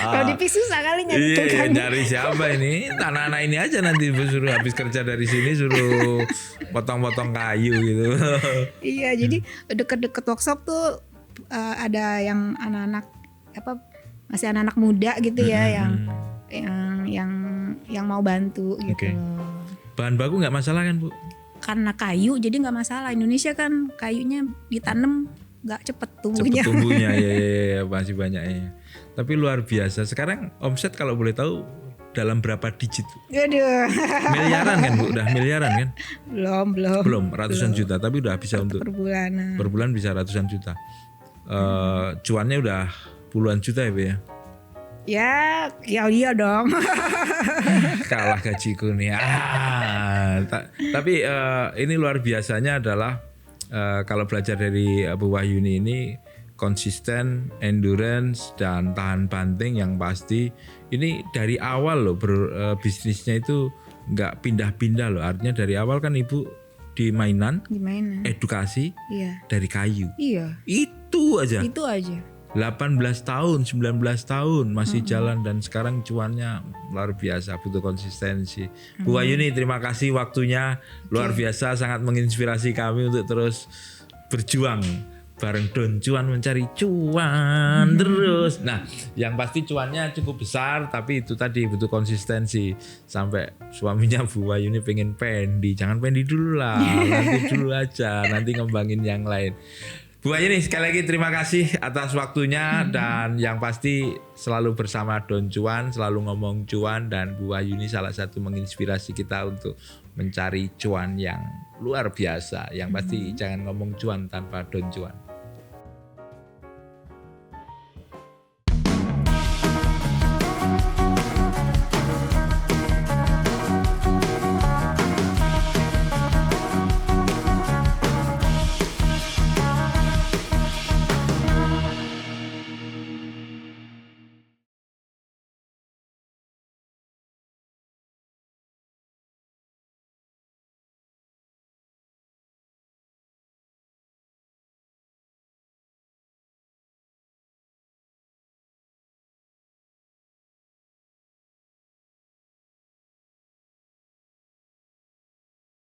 [SPEAKER 2] Kalau dipik susah kali nyari tukang.
[SPEAKER 1] Nyari siapa ini? Anak-anak ini aja nanti suruh habis kerja dari sini suruh potong-potong kayu gitu.
[SPEAKER 2] Iya, jadi deket-deket workshop tuh ada yang anak-anak masih anak-anak muda gitu ya, yang mau bantu gitu.
[SPEAKER 1] Bahan baku nggak masalah kan Bu?
[SPEAKER 2] Karena kayu jadi nggak masalah. Indonesia kan kayunya ditanam nggak cepet tumbuhnya.
[SPEAKER 1] Cepet tumbuhnya ya masih banyak ya. Tapi luar biasa. Sekarang omset kalau boleh tahu dalam berapa digit Bu?
[SPEAKER 2] Aduh.
[SPEAKER 1] Miliaran kan Bu? Udah miliaran kan?
[SPEAKER 2] Belum.
[SPEAKER 1] Ratusan juta tapi udah bisa untuk per bulan bisa ratusan juta. Cuannya udah puluhan juta ya Bu ya?
[SPEAKER 2] Ya iya dong.
[SPEAKER 1] Kalah gajiku nih. Tapi ini luar biasanya adalah kalau belajar dari Bu Wahyuni ini konsisten, endurance dan tahan banting yang pasti. Ini dari awal loh bisnisnya itu nggak pindah-pindah loh. Artinya dari awal kan Ibu di mainan. Edukasi dari kayu.
[SPEAKER 2] Iya.
[SPEAKER 1] Itu aja. 18 tahun, 19 tahun masih jalan dan sekarang cuannya luar biasa, butuh konsistensi. Bu Wahyuni terima kasih waktunya, luar biasa, sangat menginspirasi kami untuk terus berjuang bareng Don Cuan mencari cuan terus. Nah, yang pasti cuannya cukup besar, tapi itu tadi butuh konsistensi. Sampai suaminya Bu Wahyuni pengen pendi, jangan pendi dulu lah, nanti dulu aja, nanti ngembangin yang lain. Bu Wahyuni sekali lagi terima kasih atas waktunya dan yang pasti selalu bersama Don Cuan, selalu ngomong cuan, dan Bu Wahyuni salah satu menginspirasi kita untuk mencari cuan yang luar biasa. Yang pasti jangan ngomong cuan tanpa Don Cuan.